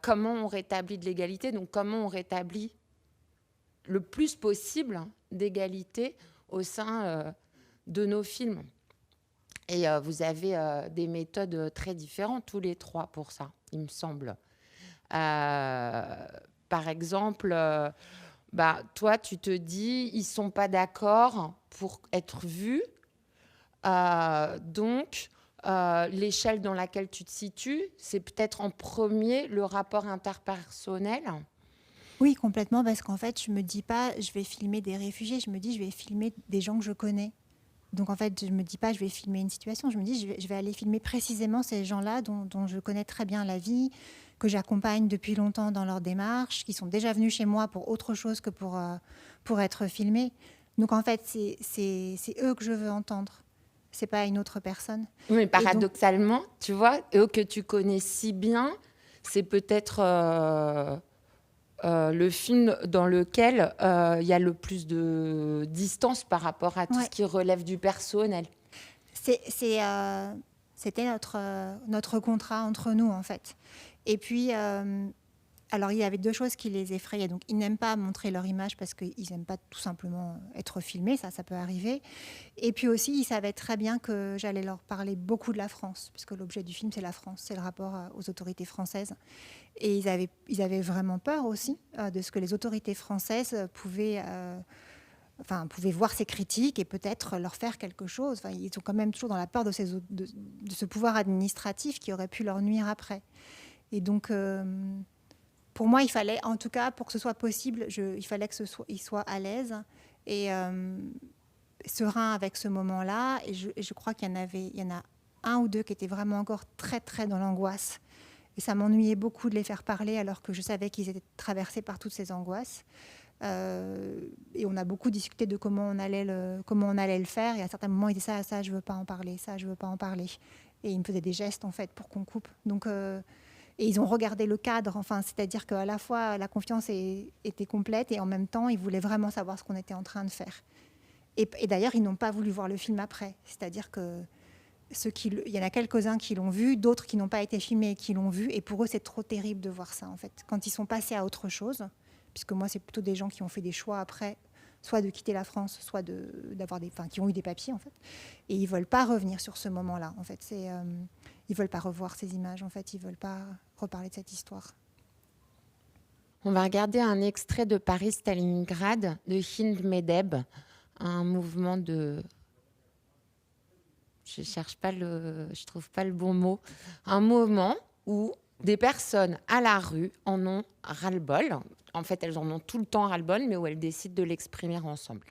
Comment on rétablit de l'égalité? Donc comment on rétablit le plus possible d'égalité au sein de nos films. Et vous avez des méthodes très différentes, tous les trois, pour ça, il me semble. Par exemple, toi, tu te dis, ils ne sont pas d'accord pour être vus. Donc, l'échelle dans laquelle tu te situes, c'est peut-être en premier le rapport interpersonnel. Oui, complètement, parce qu'en fait, je me dis pas, je vais filmer des réfugiés, je me dis, je vais filmer des gens que je connais. Donc, en fait, je me dis pas, je vais filmer une situation, je me dis, je vais aller filmer précisément ces gens-là dont je connais très bien la vie, que j'accompagne depuis longtemps dans leur démarche, qui sont déjà venus chez moi pour autre chose que pour être filmés. Donc, en fait, c'est eux que je veux entendre. C'est pas une autre personne. Oui, mais paradoxalement, tu vois, eux que tu connais si bien, c'est peut-être le film dans lequel il y a le plus de distance par rapport à tout ce qui relève du personnel. C'était notre contrat entre nous, en fait. Et puis, alors, il y avait deux choses qui les effrayaient. Donc, ils n'aiment pas montrer leur image parce qu'ils n'aiment pas tout simplement être filmés. Ça peut arriver. Et puis aussi, ils savaient très bien que j'allais leur parler beaucoup de la France, puisque l'objet du film, c'est la France. C'est le rapport aux autorités françaises. Et ils avaient vraiment peur aussi de ce que les autorités françaises pouvaient voir ces critiques et peut-être leur faire quelque chose. Enfin, ils sont quand même toujours dans la peur de ce pouvoir administratif qui aurait pu leur nuire après. Et donc... pour moi, il fallait, en tout cas, pour que ce soit possible, il fallait qu'ils soient à l'aise et sereins avec ce moment-là. Et je crois qu'il y en a un ou deux qui étaient vraiment encore très, très dans l'angoisse. Et ça m'ennuyait beaucoup de les faire parler alors que je savais qu'ils étaient traversés par toutes ces angoisses. Et on a beaucoup discuté de comment on allait le faire. Et à certains moments, ils disaient ça, je veux pas en parler, ça, je veux pas en parler. Et ils me faisaient des gestes, en fait, pour qu'on coupe. Donc... et ils ont regardé le cadre, c'est-à-dire qu'à la fois la confiance était complète et en même temps ils voulaient vraiment savoir ce qu'on était en train de faire. Et d'ailleurs ils n'ont pas voulu voir le film après, c'est-à-dire que il y en a quelques-uns qui l'ont vu, d'autres qui n'ont pas été filmés et qui l'ont vu, et pour eux c'est trop terrible de voir ça en fait. Quand ils sont passés à autre chose, puisque moi c'est plutôt des gens qui ont fait des choix après, soit de quitter la France, soit qui ont eu des papiers en fait, et ils veulent pas revenir sur ce moment-là en fait. Ils veulent pas revoir ces images en fait, ils veulent pas reparler de cette histoire. On va regarder un extrait de Paris-Stalingrad de Hind Medeb, un mouvement de... Je trouve pas le bon mot. Un mouvement où des personnes à la rue en ont ras-le-bol. En fait, elles en ont tout le temps ras-le-bol, mais où elles décident de l'exprimer ensemble.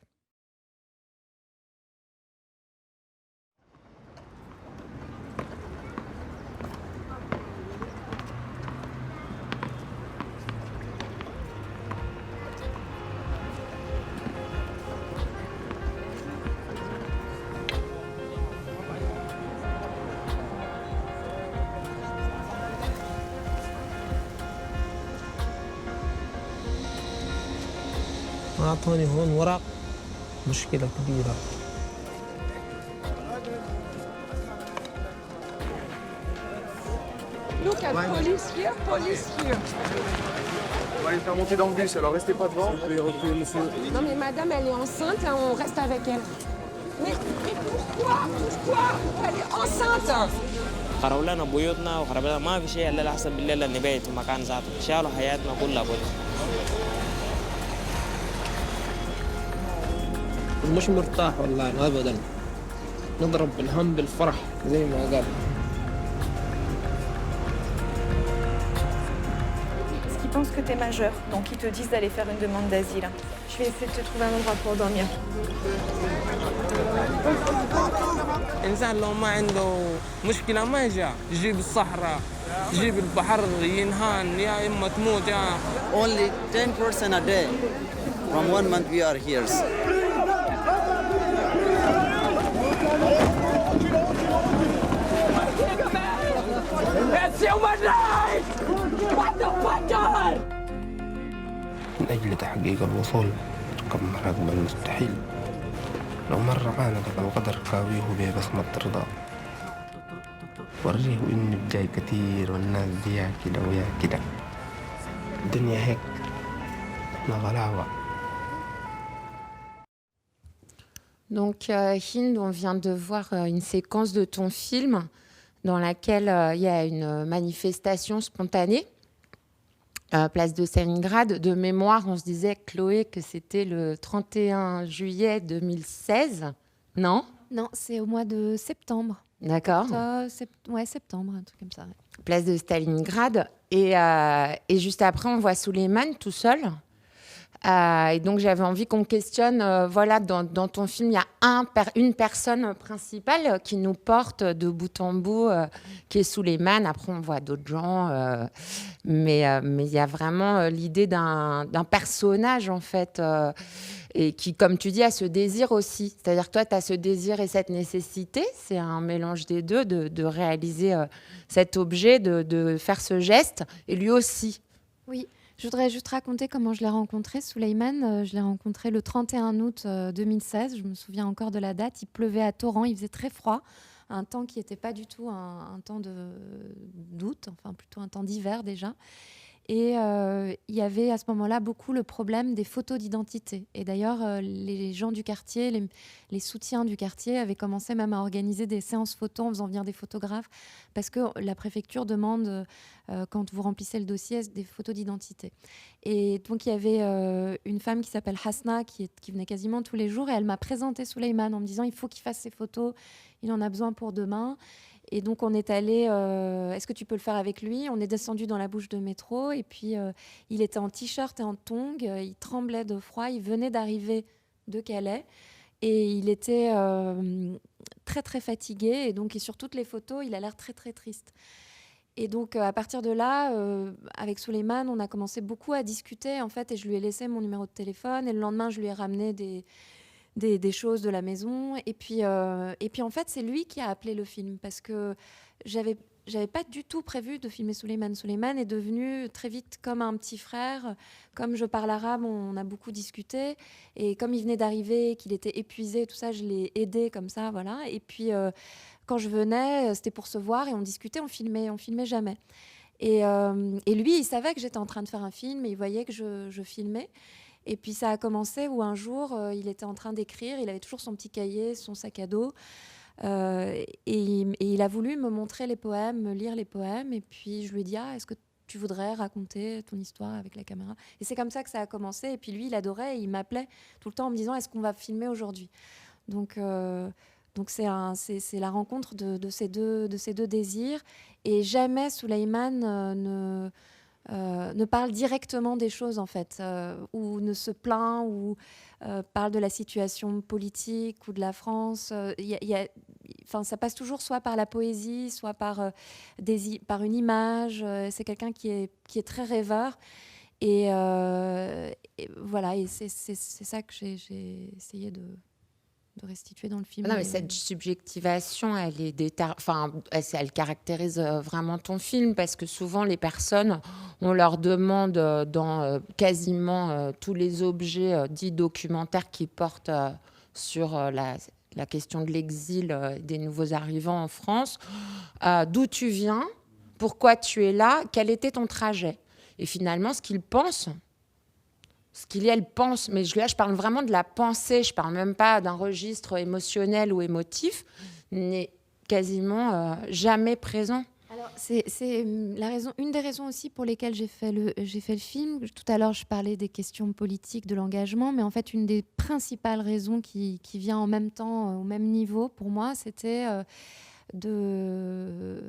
أعطاني هون ورق مشكلة كبيرة. Look at police here, police here. On va les faire monter dans le bus, alors restez pas devant. Non mais madame, elle est enceinte, hein, on reste avec elle. Mais pourquoi? Pourquoi? Elle est enceinte. خربوا لنا بيوتنا وخربوا لنا ما في شيء إلا الأحسن بالليل اللي نبيت في مكان ذاته، شالوا حياتنا كلها كده. مش مرتاح والله أبدا، نضرب بالهم بالفرح زي ما قال. Ils pensent que tu es majeur, donc ils te disent d'aller faire une demande d'asile. Je vais essayer de te trouver un endroit pour dormir. الإنسان لو ما عنده مشكلة ما يجي، يجيب الصحراء، يجيب البحر ينهان يا إما تموت يا. Only 10% a day. From 1 month we are here. من أجل تحقيق الوصول ركب مراقب المستحيل، لو مر عانق القدر كاويه ببصمة رضا، وريه إني بجاي كتير والناس ديها كده ويا كده، الدنيا هيك احنا غلاوة. Donc Hind, on vient de voir une séquence de ton film dans laquelle il y a une manifestation spontanée, place de Stalingrad. De mémoire, on se disait, Chloé, que c'était le 31 juillet 2016, non? Non, c'est au mois de septembre. D'accord. Ouais, septembre, un truc comme ça. Ouais. Place de Stalingrad. Et juste après, on voit Souleymane tout seul. Et donc, j'avais envie qu'on questionne, voilà, dans ton film, il y a une personne principale qui nous porte de bout en bout, qui est Souleymane. Après, on voit d'autres gens. Mais il y a vraiment l'idée d'un personnage, en fait, et qui, comme tu dis, a ce désir aussi. C'est-à-dire, toi, tu as ce désir et cette nécessité. C'est un mélange des deux, de réaliser cet objet, de faire ce geste. Et lui aussi. Oui. Je voudrais juste raconter comment je l'ai rencontré, Souleymane. Je l'ai rencontré le 31 août 2016. Je me souviens encore de la date. Il pleuvait à torrent, il faisait très froid. Un temps qui n'était pas du tout un temps d'août, enfin plutôt un temps d'hiver déjà. Et il y avait à ce moment-là beaucoup le problème des photos d'identité. Et d'ailleurs, les gens du quartier, les soutiens du quartier avaient commencé même à organiser des séances photos en faisant venir des photographes parce que la préfecture demande, quand vous remplissez le dossier, des photos d'identité. Et donc, il y avait une femme qui s'appelle Hasna qui venait quasiment tous les jours et elle m'a présenté Souleymane en me disant « il faut qu'il fasse ses photos, il en a besoin pour demain ». Et donc, on est allé, est-ce que tu peux le faire avec lui? On est descendu dans la bouche de métro et puis il était en t-shirt et en tongs, il tremblait de froid, il venait d'arriver de Calais et il était très, très fatigué. Et donc, sur toutes les photos, il a l'air très, très triste. Et donc, à partir de là, avec Souleymane, on a commencé beaucoup à discuter, en fait, et je lui ai laissé mon numéro de téléphone. Et le lendemain, je lui ai ramené des choses de la maison. Et puis en fait, c'est lui qui a appelé le film parce que j'avais pas du tout prévu de filmer Souleymane. Souleymane est devenu très vite comme un petit frère. Comme je parle arabe, on a beaucoup discuté. Et comme il venait d'arriver, qu'il était épuisé, tout ça, je l'ai aidé comme ça, voilà. Et puis, quand je venais, c'était pour se voir et on discutait, on filmait jamais. Et lui, il savait que j'étais en train de faire un film et il voyait que je filmais. Et puis ça a commencé où un jour, il était en train d'écrire, il avait toujours son petit cahier, son sac à dos, et il a voulu me montrer les poèmes, me lire les poèmes, et puis je lui ai dit « Ah, est-ce que tu voudrais raconter ton histoire avec la caméra ?» Et c'est comme ça que ça a commencé, et puis lui, il adorait, et il m'appelait tout le temps en me disant « Est-ce qu'on va filmer aujourd'hui ?» Donc c'est la rencontre de ces deux désirs, et jamais Souleymane ne parle directement des choses, en fait, ou ne se plaint, ou parle de la situation politique ou de la France. Ça passe toujours soit par la poésie, soit par une image. C'est quelqu'un qui est très rêveur. Et voilà, et c'est ça que j'ai essayé restituer dans le film. Non, mais cette subjectivation, elle caractérise vraiment ton film, parce que souvent les personnes, on leur demande dans quasiment tous les objets dits documentaires qui portent sur la question de l'exil des nouveaux arrivants en France, d'où tu viens, pourquoi tu es là, quel était ton trajet. Et finalement, ce qu'ils pensent, elle pense, mais là je parle vraiment de la pensée, je parle même pas d'un registre émotionnel ou émotif, n'est quasiment jamais présent. Alors, c'est une des raisons aussi pour lesquelles j'ai fait le film. Tout à l'heure, je parlais des questions politiques, de l'engagement, mais en fait, une des principales raisons qui vient en même temps, au même niveau pour moi, c'était de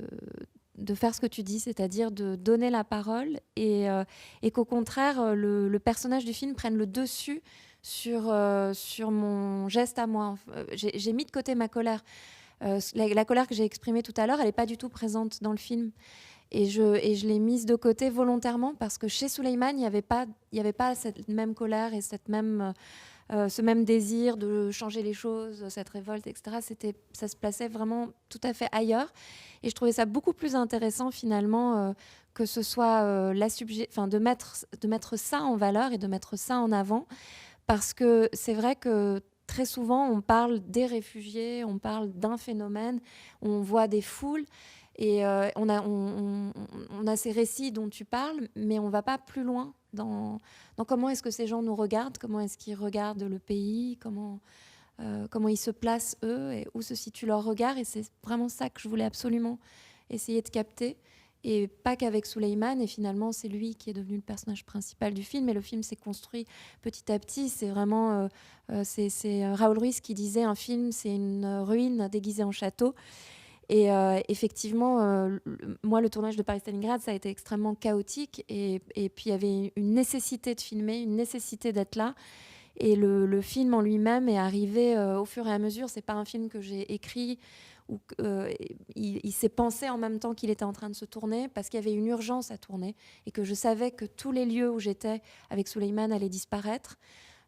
faire ce que tu dis, c'est-à-dire de donner la parole et qu'au contraire, le personnage du film prenne le dessus sur mon geste à moi. J'ai mis de côté ma colère. La colère que j'ai exprimée tout à l'heure, elle n'est pas du tout présente dans le film. Et je l'ai mise de côté volontairement parce que chez Souleymane, il n'y avait pas cette même colère et ce même désir de changer les choses, cette révolte, etc. Ça se plaçait vraiment tout à fait ailleurs. Et je trouvais ça beaucoup plus intéressant finalement que ce soit de mettre ça en valeur et de mettre ça en avant. Parce que c'est vrai que très souvent, on parle des réfugiés, on parle d'un phénomène, on voit des foules. Et on a ces récits dont tu parles, mais on ne va pas plus loin dans comment est-ce que ces gens nous regardent, comment est-ce qu'ils regardent le pays, comment ils se placent, eux, et où se situe leur regard. Et c'est vraiment ça que je voulais absolument essayer de capter. Et pas qu'avec Souleymane, et finalement, c'est lui qui est devenu le personnage principal du film. Et le film s'est construit petit à petit. C'est vraiment... c'est Raoul Ruiz qui disait, un film, c'est une ruine déguisée en château. Et effectivement, moi, le tournage de Paris-Stalingrad, ça a été extrêmement chaotique. Et puis, il y avait une nécessité de filmer, une nécessité d'être là. Et le film en lui-même est arrivé au fur et à mesure. C'est pas un film que j'ai écrit ou il s'est pensé en même temps qu'il était en train de se tourner, parce qu'il y avait une urgence à tourner et que je savais que tous les lieux où j'étais avec Souleymane allaient disparaître.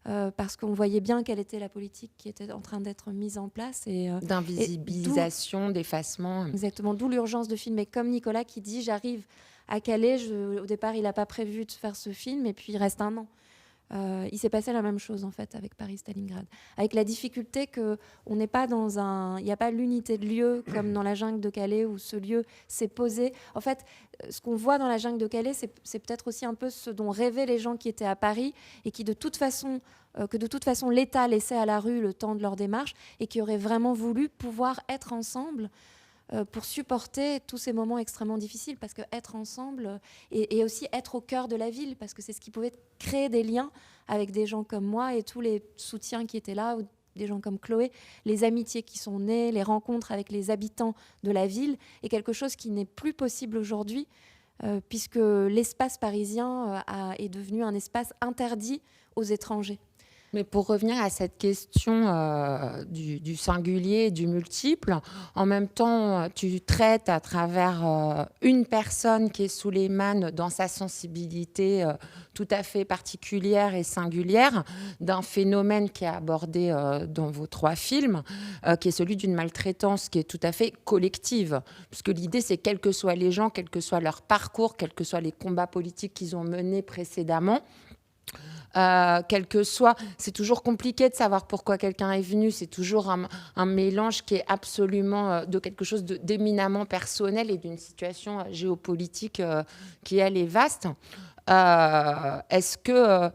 Parce qu'on voyait bien quelle était la politique qui était en train d'être mise en place. D'invisibilisation, d'effacement. Exactement, d'où l'urgence de filmer. Comme Nicolas qui dit, j'arrive à Calais, au départ il n'a pas prévu de faire ce film, et puis il reste un an. Il s'est passé la même chose en fait avec Paris-Stalingrad, avec la difficulté qu'on n'est pas il n'y a pas l'unité de lieu comme dans la jungle de Calais où ce lieu s'est posé. En fait, ce qu'on voit dans la jungle de Calais, c'est peut-être aussi un peu ce dont rêvaient les gens qui étaient à Paris et qui de toute façon l'État laissait à la rue le temps de leur démarche, et qui auraient vraiment voulu pouvoir être ensemble pour supporter tous ces moments extrêmement difficiles, parce que être ensemble et aussi être au cœur de la ville, parce que c'est ce qui pouvait créer des liens avec des gens comme moi et tous les soutiens qui étaient là, ou des gens comme Chloé, les amitiés qui sont nées, les rencontres avec les habitants de la ville, est quelque chose qui n'est plus possible aujourd'hui, puisque l'espace parisien est devenu un espace interdit aux étrangers. Mais pour revenir à cette question du singulier et du multiple, en même temps, tu traites à travers une personne qui est Souleymane dans sa sensibilité tout à fait particulière et singulière d'un phénomène qui est abordé dans vos 3 films, qui est celui d'une maltraitance qui est tout à fait collective. Puisque l'idée, c'est quels que soient les gens, quel que soit leur parcours, quels que soient les combats politiques qu'ils ont menés précédemment, quel que soit, c'est toujours compliqué de savoir pourquoi quelqu'un est venu. C'est toujours un mélange qui est absolument de quelque chose d'éminemment personnel et d'une situation géopolitique qui, elle, est vaste. Est-ce que,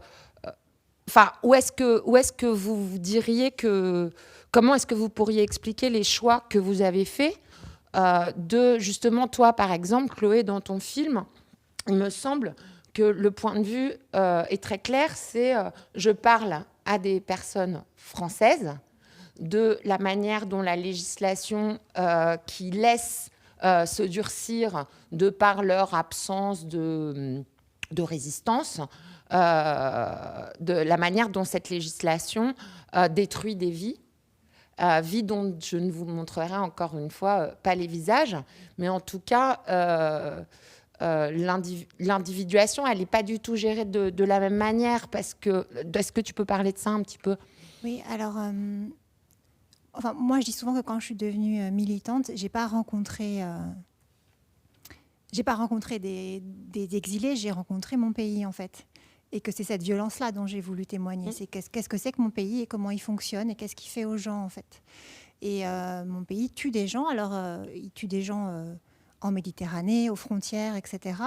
où est-ce que vous diriez que, comment est-ce que vous pourriez expliquer les choix que vous avez faits de, justement, toi, par exemple, Chloé, dans ton film, il me semble que le point de vue est très clair, c'est je parle à des personnes françaises de la manière dont la législation qui laisse se durcir de par leur absence de résistance, de la manière dont cette législation détruit des vies. Vie dont je ne vous montrerai encore une fois pas les visages, mais en tout cas... l'individuation, elle n'est pas du tout gérée de la même manière, parce que est-ce que tu peux parler de ça un petit peu ? Oui, alors enfin, moi, je dis souvent que quand je suis devenue militante, j'ai pas rencontré des exilés, j'ai rencontré mon pays, en fait. Et que c'est cette violence-là dont j'ai voulu témoigner. C'est qu'est-ce que c'est que mon pays et comment il fonctionne et qu'est-ce qu'il fait aux gens, en fait. Et mon pays tue des gens. Alors, il tue des gens en Méditerranée, aux frontières, etc.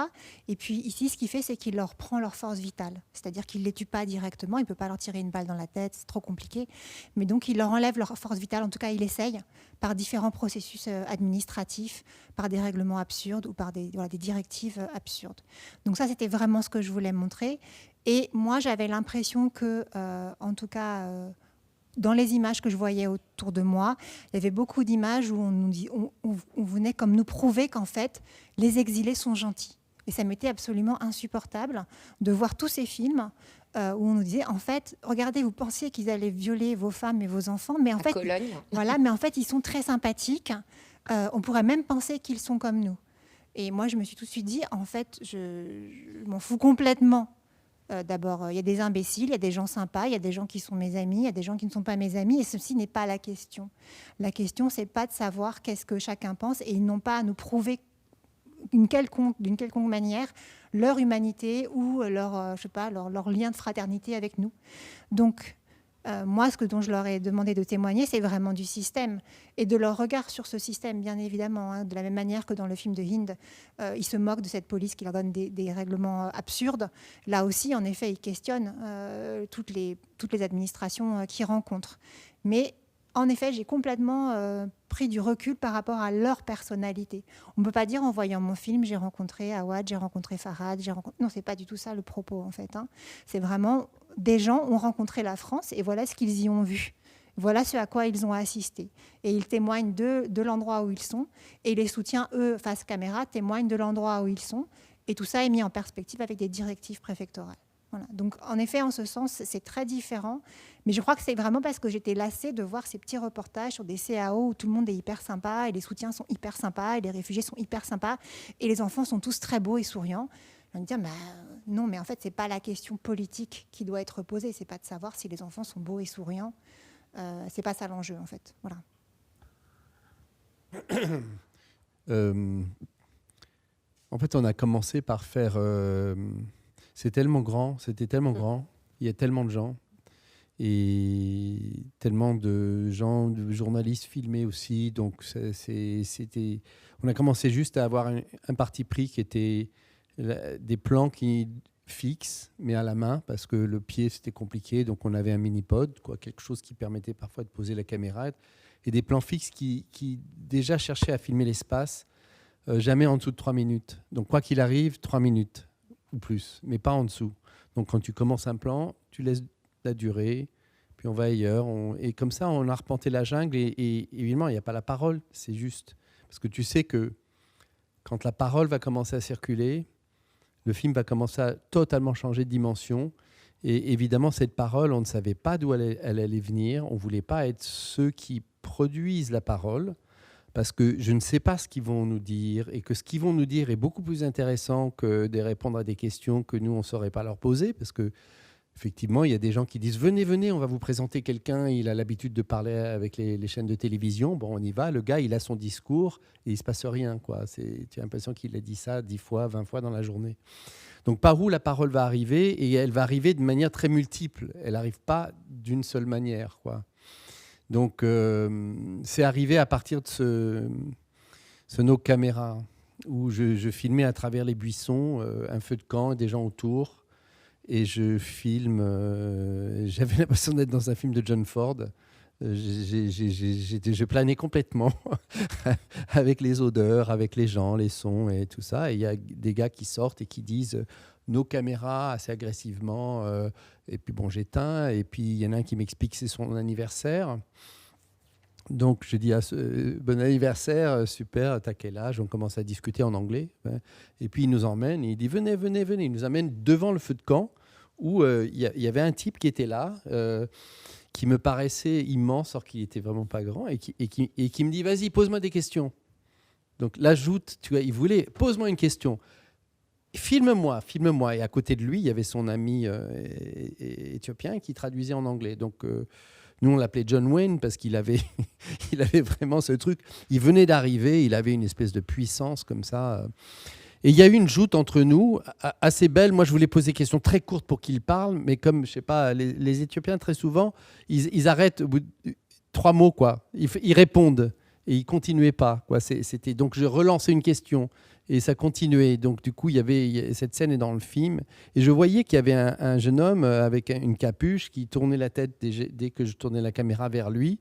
Et puis ici, ce qu'il fait, c'est qu'il leur prend leur force vitale. C'est-à-dire qu'il ne les tue pas directement. Il ne peut pas leur tirer une balle dans la tête, c'est trop compliqué. Mais donc, il leur enlève leur force vitale. En tout cas, il essaye par différents processus administratifs, par des règlements absurdes ou par des directives absurdes. Donc ça, c'était vraiment ce que je voulais montrer. Et moi, j'avais l'impression que, en tout cas, dans les images que je voyais autour de moi, il y avait beaucoup d'images où on venait comme nous prouver qu'en fait, les exilés sont gentils. Et ça m'était absolument insupportable de voir tous ces films où on nous disait, en fait, regardez, vous pensiez qu'ils allaient violer vos femmes et vos enfants, mais en fait, voilà, mais en fait, ils sont très sympathiques. On pourrait même penser qu'ils sont comme nous. Et moi, je me suis tout de suite dit, en fait, je m'en fous complètement. D'abord, il y a des imbéciles, il y a des gens sympas, il y a des gens qui sont mes amis, il y a des gens qui ne sont pas mes amis, et ceci n'est pas la question. La question, c'est pas de savoir qu'est-ce que chacun pense, et ils n'ont pas à nous prouver d'une quelconque manière leur humanité ou leur lien de fraternité avec nous. Donc, moi, dont je leur ai demandé de témoigner, c'est vraiment du système et de leur regard sur ce système, bien évidemment. Hein, de la même manière que dans le film de Hind, ils se moquent de cette police qui leur donne des règlements absurdes. Là aussi, en effet, ils questionnent toutes les administrations qu'ils rencontrent. Mais en effet, j'ai complètement pris du recul par rapport à leur personnalité. On ne peut pas dire en voyant mon film, j'ai rencontré Awad, j'ai rencontré Farhad, Non, c'est pas du tout ça le propos, en fait. Hein. C'est vraiment des gens ont rencontré la France et voilà ce qu'ils y ont vu. Voilà ce à quoi ils ont assisté. Et ils témoignent de l'endroit où ils sont. Et les soutiens, eux, face caméra, témoignent de l'endroit où ils sont. Et tout ça est mis en perspective avec des directives préfectorales. Voilà. Donc, en effet, en ce sens, c'est très différent. Mais je crois que c'est vraiment parce que j'étais lassée de voir ces petits reportages sur des CAO où tout le monde est hyper sympa et les soutiens sont hyper sympas et les réfugiés sont hyper sympas et les enfants sont tous très beaux et souriants. On va me dire, non, mais en fait, c'est pas la question politique qui doit être posée. C'est pas de savoir si les enfants sont beaux et souriants. C'est pas ça l'enjeu, en fait. Voilà. En fait, on a commencé par faire... c'était tellement grand, il y a tellement de gens, et tellement de gens, de journalistes filmés aussi. Donc, c'était... On a commencé juste à avoir un parti pris qui était des plans qui fixes, mais à la main, parce que le pied, c'était compliqué. Donc, on avait un mini-pod, quelque chose qui permettait parfois de poser la caméra, et des plans fixes qui déjà cherchaient à filmer l'espace, jamais en dessous de 3 minutes. Donc, quoi qu'il arrive, 3 minutes ou plus, mais pas en dessous. Donc, quand tu commences un plan, tu laisses la durée, puis on va ailleurs. Et comme ça, on a arpenté la jungle. Et évidemment, il n'y a pas la parole, c'est juste. Parce que tu sais que quand la parole va commencer à circuler, le film va commencer à totalement changer de dimension. Et évidemment, cette parole, on ne savait pas d'où elle allait venir. On ne voulait pas être ceux qui produisent la parole, parce que je ne sais pas ce qu'ils vont nous dire, et que ce qu'ils vont nous dire est beaucoup plus intéressant que de répondre à des questions que nous, on ne saurait pas leur poser, parce que effectivement, il y a des gens qui disent « Venez, on va vous présenter quelqu'un, il a l'habitude de parler avec les chaînes de télévision. » Bon, on y va, le gars, il a son discours et il ne se passe rien, quoi. Tu as l'impression qu'il a dit ça 10 fois, 20 fois dans la journée. Donc, par où la parole va arriver, et elle va arriver de manière très multiple. Elle n'arrive pas d'une seule manière, quoi. Donc, c'est arrivé à partir de ce No Camera, où je filmais à travers les buissons, un feu de camp et des gens autour. Et je filme, j'avais l'impression d'être dans un film de John Ford. Je planais complètement avec les odeurs, avec les gens, les sons et tout ça. Et il y a des gars qui sortent et qui disent nos caméras assez agressivement. Et puis bon, j'éteins. Et puis il y en a un qui m'explique que c'est son anniversaire. Donc je dis bon anniversaire, super, t'as quel âge? On commence à discuter en anglais. Et puis il nous emmène, et il dit venez. Il nous amène devant le feu de camp où il y avait un type qui était là, qui me paraissait immense, alors qu'il était vraiment pas grand, et qui me dit vas-y, pose-moi des questions. Donc l'ajoute, tu vois, il voulait pose-moi une question. Filme-moi. Et à côté de lui, il y avait son ami éthiopien qui traduisait en anglais. Donc Nous, on l'appelait John Wayne parce qu'il avait, il avait vraiment ce truc. Il venait d'arriver, il avait une espèce de puissance comme ça. Et il y a eu une joute entre nous, assez belle. Moi, je voulais poser des questions très courtes pour qu'il parle, mais comme, je sais pas, les Éthiopiens, très souvent, ils arrêtent au bout de 3 mots, quoi. Ils répondent et ils continuaient pas, quoi. C'était, donc, je relançais une question et ça continuait. Donc, du coup, cette scène est dans le film. Et je voyais qu'il y avait un jeune homme avec une capuche qui tournait la tête dès que je tournais la caméra vers lui.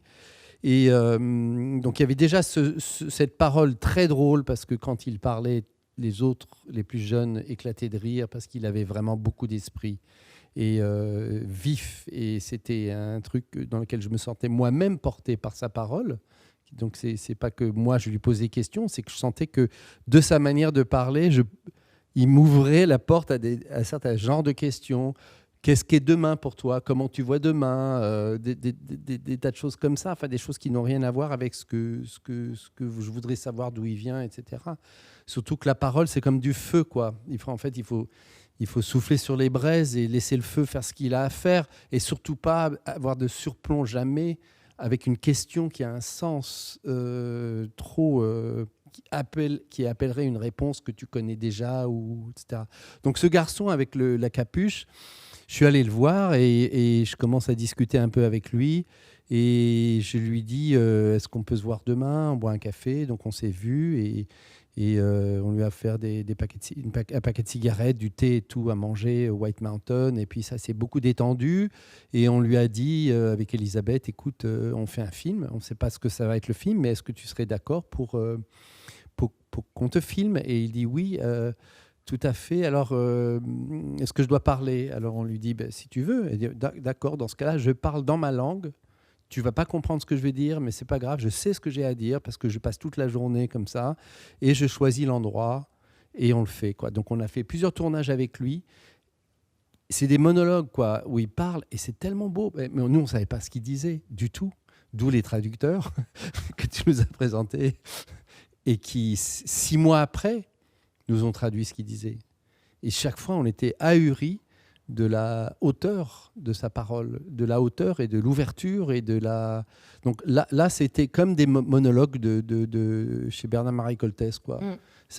Et donc, il y avait déjà cette parole très drôle parce que quand il parlait, les autres, les plus jeunes, éclataient de rire parce qu'il avait vraiment beaucoup d'esprit et vif. Et c'était un truc dans lequel je me sentais moi-même porté par sa parole. Donc, c'est pas que moi, je lui posais des questions, c'est que je sentais que de sa manière de parler, il m'ouvrait la porte à certains genres de questions. Qu'est-ce qu'est demain pour toi? Comment tu vois demain? Des tas de choses comme ça, enfin, des choses qui n'ont rien à voir avec ce que je voudrais savoir d'où il vient, etc. Surtout que la parole, c'est comme du feu, quoi. Il faut souffler sur les braises et laisser le feu faire ce qu'il a à faire et surtout pas avoir de surplomb jamais avec une question qui a un sens qui appellerait une réponse que tu connais déjà, etc. Donc ce garçon avec la capuche, je suis allé le voir et je commence à discuter un peu avec lui et je lui dis est-ce qu'on peut se voir demain, on boit un café? Donc on s'est vu et on lui a offert un paquet de cigarettes, du thé et tout à manger au White Mountain. Et puis ça s'est beaucoup détendu. Et on lui a dit avec Elisabeth, écoute, on fait un film. On ne sait pas ce que ça va être le film, mais est-ce que tu serais d'accord pour qu'on te filme? Et il dit oui, tout à fait. Alors, est-ce que je dois parler? Alors on lui dit, si tu veux. Il dit, d'accord, dans ce cas-là, je parle dans ma langue. Tu vas pas comprendre ce que je vais dire, mais c'est pas grave. Je sais ce que j'ai à dire parce que je passe toute la journée comme ça et je choisis l'endroit et on le fait, quoi. Donc on a fait plusieurs tournages avec lui. C'est des monologues, quoi, où il parle et c'est tellement beau. Mais nous, on savait pas ce qu'il disait du tout. D'où les traducteurs que tu nous as présentés et qui 6 mois après nous ont traduit ce qu'il disait. Et chaque fois, on était ahuris de la hauteur de sa parole, de la hauteur et de l'ouverture et de la. Donc là c'était comme des monologues de chez Bernard-Marie Coltès, quoi.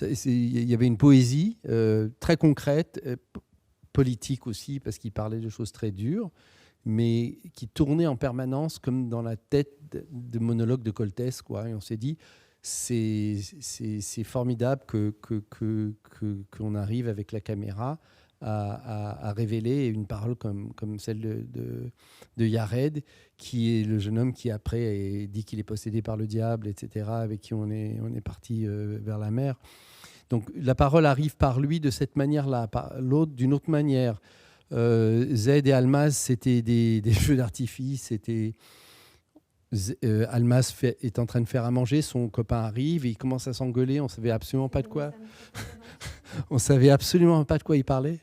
Il y avait une poésie très concrète, politique aussi parce qu'il parlait de choses très dures, mais qui tournait en permanence comme dans la tête de monologues de Coltès, quoi. Et on s'est dit c'est formidable qu'on arrive avec la caméra à révéler une parole comme celle de Yared, qui est le jeune homme qui après dit qu'il est possédé par le diable, etc., avec qui on est parti vers la mer. Donc la parole arrive par lui de cette manière-là, par l'autre d'une autre manière. Zed et Almaz, c'était des feux d'artifice, c'était... Almaz est en train de faire à manger, son copain arrive et il commence à s'engueuler, on savait absolument pas de quoi il parlait.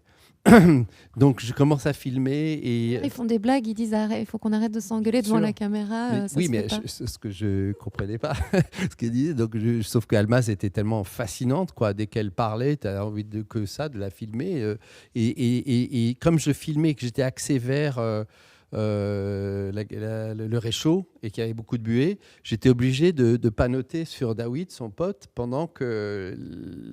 Donc je commence à filmer et ils font des blagues, ils disent il faut qu'on arrête de s'engueuler devant la caméra. Ce que je comprenais pas ce qu'il disait. Donc sauf qu'Almaz était tellement fascinante, quoi. Dès qu'elle parlait, tu as envie de la filmer. Et comme je filmais, que j'étais axé vers le réchaud et qu'il y avait beaucoup de buée, j'étais obligé de panoter sur Daoud, son pote, pendant que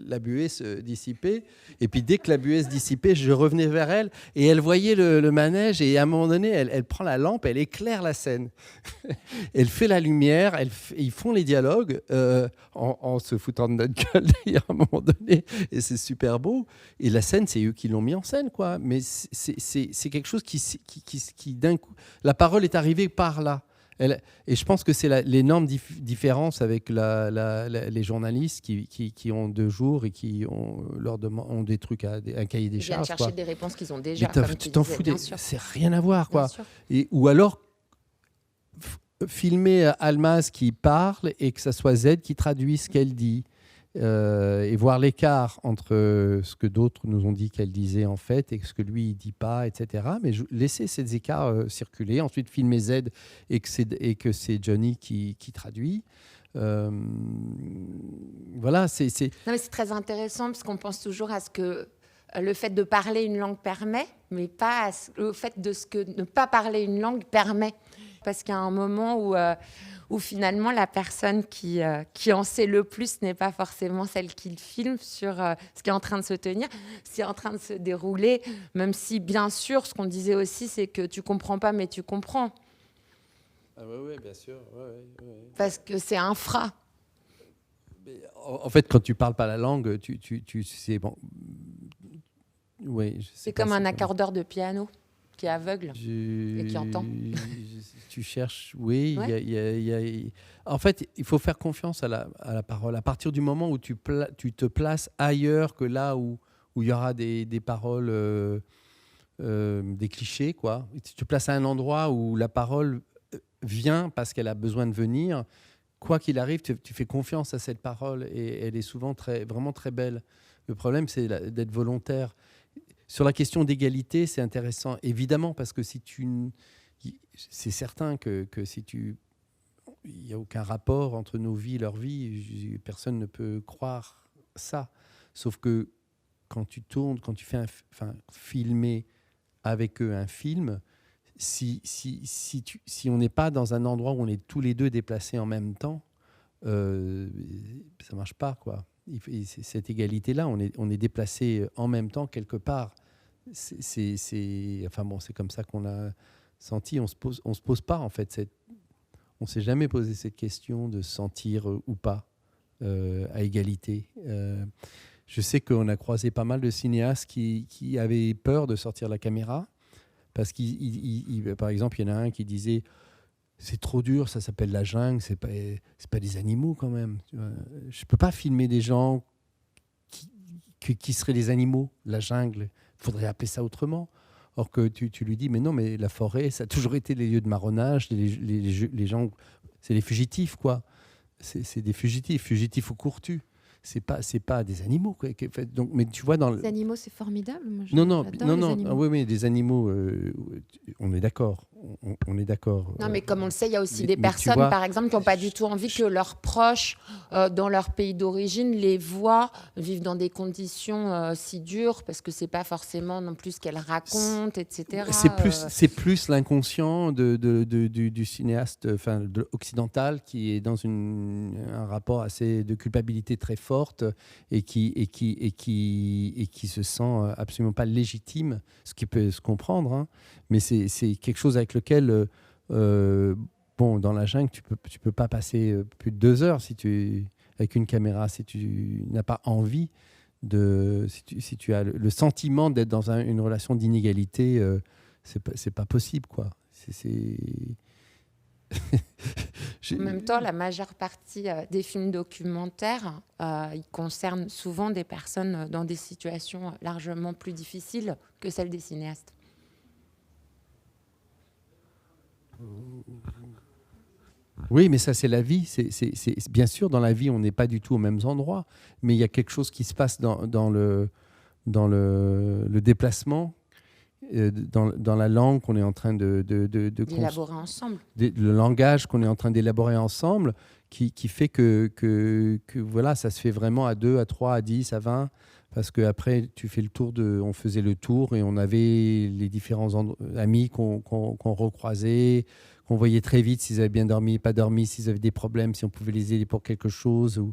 la buée se dissipait. Et puis dès que la buée se dissipait, je revenais vers elle et elle voyait le manège et à un moment donné, elle prend la lampe, elle éclaire la scène. Elle fait la lumière, ils font les dialogues en se foutant de notre gueule d'ailleurs à un moment donné. Et c'est super beau. Et la scène, c'est eux qui l'ont mis en scène, quoi. Mais c'est quelque chose qui d'un coup, la parole est arrivée par là. Et je pense que c'est l'énorme différence avec les journalistes qui ont 2 jours et qui ont des trucs, un cahier des charges. Ils viennent chercher des réponses qu'ils ont déjà. Tu t'en fous, c'est rien à voir, quoi. Ou alors filmer Almaz qui parle et que ça soit Z qui traduit ce qu'elle dit. Et voir l'écart entre ce que d'autres nous ont dit qu'elle disait en fait et ce que lui il dit pas, etc. Mais laisser ces écarts circuler, ensuite filmer Z et que c'est Johnny qui traduit. Voilà, c'est. Non, mais c'est très intéressant parce qu'on pense toujours à ce que le fait de parler une langue permet, mais pas au fait de ce que ne pas parler une langue permet. parce qu'il y a un moment où finalement la personne qui en sait le plus n'est pas forcément celle qui le filme sur ce qui est en train de se tenir, ce qui est en train de se dérouler, même si bien sûr ce qu'on disait aussi c'est que tu comprends pas mais tu comprends. Ah oui, bien sûr. Ouais. Parce que c'est infra. En fait, quand tu parles pas la langue, tu sais, bon... Oui, c'est comme un accordeur de piano qui est aveugle et qui entend. Tu cherches, oui. Ouais. En fait, il faut faire confiance à la parole. À partir du moment où tu te places ailleurs que là où il y aura des paroles, des clichés, quoi. Tu te places à un endroit où la parole vient parce qu'elle a besoin de venir. Quoi qu'il arrive, tu fais confiance à cette parole et elle est souvent vraiment très belle. Le problème, c'est d'être volontaire. Sur la question d'égalité, c'est intéressant, évidemment, parce que c'est certain que si il n'y a aucun rapport entre nos vies et leur vie, personne ne peut croire ça. Sauf que quand tu tournes, quand tu fais filmer avec eux un film, si on n'est pas dans un endroit où on est tous les deux déplacés en même temps, ça ne marche pas, quoi. Cette égalité-là, on est déplacés en même temps quelque part. C'est comme ça qu'on a senti. On se pose pas, en fait. On s'est jamais posé cette question de se sentir ou pas à égalité. Je sais qu'on a croisé pas mal de cinéastes qui avaient peur de sortir la caméra parce par exemple, il y en a un qui disait c'est trop dur, ça s'appelle la jungle, c'est pas des animaux quand même. Je peux pas filmer des gens qui seraient des animaux, la jungle. Il faudrait appeler ça autrement. Or que tu lui dis, mais non, mais la forêt, ça a toujours été les lieux de marronnage, les gens, c'est les fugitifs, quoi. C'est des fugitifs au courtu. C'est pas des animaux, quoi. Donc, mais tu vois, les animaux, c'est formidable. Moi, non. Oui, des animaux, on est d'accord. On est d'accord. Non, mais comme on le sait, il y a aussi des personnes, par exemple, qui n'ont pas du tout envie que leurs proches, dans leur pays d'origine, les voient vivre dans des conditions si dures, parce que c'est pas forcément non plus ce qu'elles racontent, etc. C'est plus l'inconscient du cinéaste, occidental, qui est dans un rapport assez de culpabilité très forte et qui se sent absolument pas légitime, ce qui peut se comprendre, hein. Mais c'est quelque chose avec lequel, dans la jungle, tu peux pas passer plus de 2 heures avec une caméra si tu n'as pas envie si tu as le sentiment d'être dans une relation d'inégalité, c'est pas possible, quoi. En même temps, la majeure partie des films documentaires, ils concernent souvent des personnes dans des situations largement plus difficiles que celles des cinéastes. Oui, mais ça, c'est la vie. Bien sûr, dans la vie, on n'est pas du tout aux mêmes endroits, mais il y a quelque chose qui se passe dans le déplacement, dans la langue qu'on est en train d'élaborer ensemble. Le langage qu'on est en train d'élaborer ensemble, qui fait que voilà, ça se fait vraiment à 2, à 3, à 10, à 20. Parce qu'après, tu fais on faisait le tour et on avait les différents amis qu'on recroisait, qu'on voyait très vite s'ils avaient bien dormi, pas dormi, s'ils avaient des problèmes, si on pouvait les aider pour quelque chose.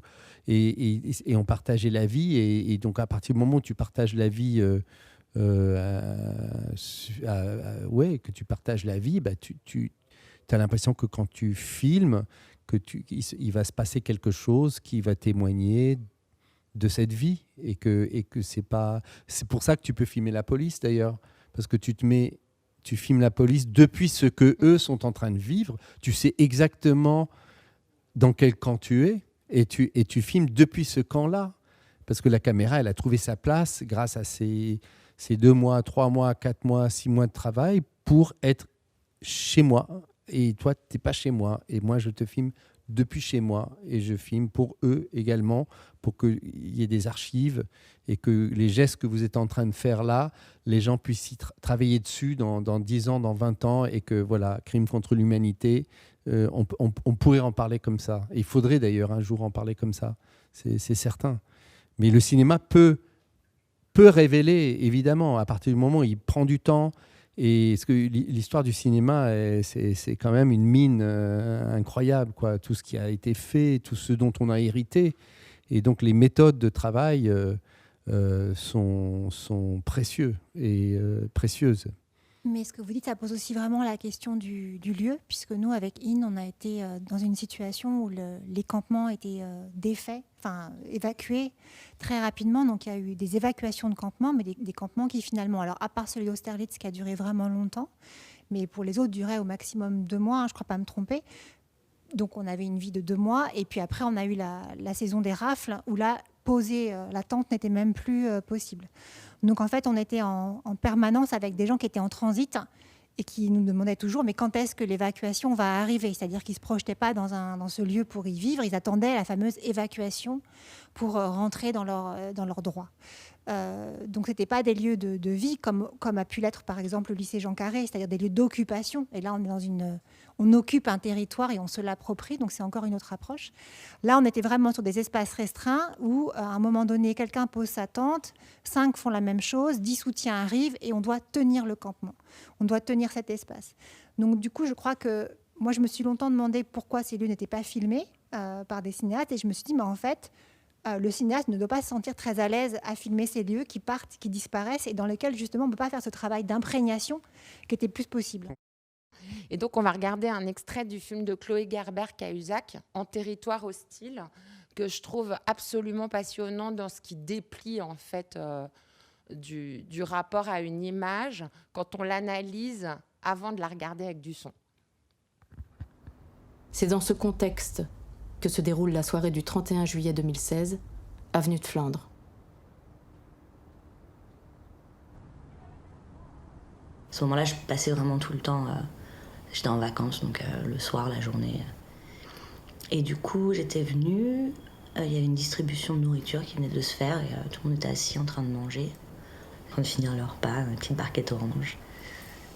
Et on partageait la vie. Et donc, à partir du moment où tu partages la vie, que tu partages la vie, bah, tu as l'impression que quand tu filmes, il va se passer quelque chose qui va témoigner de cette vie et que c'est pour ça que tu peux filmer la police d'ailleurs, parce que tu filmes la police depuis ce que eux sont en train de vivre, tu sais exactement dans quel camp tu es et tu filmes depuis ce camp-là, parce que la caméra, elle a trouvé sa place grâce à ces 2 mois, 3 mois, 4 mois, 6 mois de travail pour être chez moi, et toi tu n'es pas chez moi et moi je te filme depuis chez moi et je filme pour eux également, pour qu'il y ait des archives et que les gestes que vous êtes en train de faire là, les gens puissent y travailler dessus dans 10 ans, dans 20 ans, et que voilà, crime contre l'humanité, on pourrait en parler comme ça. Et il faudrait d'ailleurs un jour en parler comme ça, c'est certain. Mais le cinéma peut révéler, évidemment, à partir du moment où il prend du temps Et parce que l'histoire du cinéma, c'est quand même une mine incroyable, quoi. Tout ce qui a été fait, tout ce dont on a hérité. Et donc les méthodes de travail sont précieuses. Mais ce que vous dites, ça pose aussi vraiment la question du lieu, puisque nous, avec IN, on a été dans une situation où les campements étaient défaits, enfin évacués très rapidement. Donc il y a eu des évacuations de campements, mais des campements qui finalement, alors à part celui d'Austerlitz qui a duré vraiment longtemps, mais pour les autres duraient au maximum 2 mois, hein, je ne crois pas me tromper. Donc on avait une vie de 2 mois, et puis après on a eu la saison des rafles, où là, poser la tente n'était même plus possible. Donc en fait, on était en permanence avec des gens qui étaient en transit et qui nous demandaient toujours mais quand est-ce que l'évacuation va arriver ? C'est-à-dire qu'ils ne se projetaient pas dans ce lieu pour y vivre, ils attendaient la fameuse évacuation pour rentrer dans leurs droits. Donc ce n'étaient pas des lieux de vie comme a pu l'être par exemple le lycée Jean Carré, c'est-à-dire des lieux d'occupation. Et là, on occupe un territoire et on se l'approprie, donc c'est encore une autre approche. Là, on était vraiment sur des espaces restreints où, à un moment donné, quelqu'un pose sa tente, 5 font la même chose, 10 soutiens arrivent et on doit tenir le campement. On doit tenir cet espace. Donc, du coup, je crois que moi, je me suis longtemps demandé pourquoi ces lieux n'étaient pas filmés par des cinéastes et je me suis dit, mais en fait, le cinéaste ne doit pas se sentir très à l'aise à filmer ces lieux qui partent, qui disparaissent et dans lesquels, justement, on ne peut pas faire ce travail d'imprégnation qui était plus possible. Et donc, on va regarder un extrait du film de Chloé Gerber-Cahuzac, En territoire hostile, que je trouve absolument passionnant dans ce qui déplie, en fait, du rapport à une image quand on l'analyse avant de la regarder avec du son. C'est dans ce contexte que se déroule la soirée du 31 juillet 2016, avenue de Flandre. À ce moment-là, je passais vraiment tout le temps... J'étais en vacances, donc le soir, la journée. Et du coup, j'étais venue, il y avait une distribution de nourriture qui venait de se faire, et tout le monde était assis en train de manger, en train de finir leur repas, une petite barquette orange.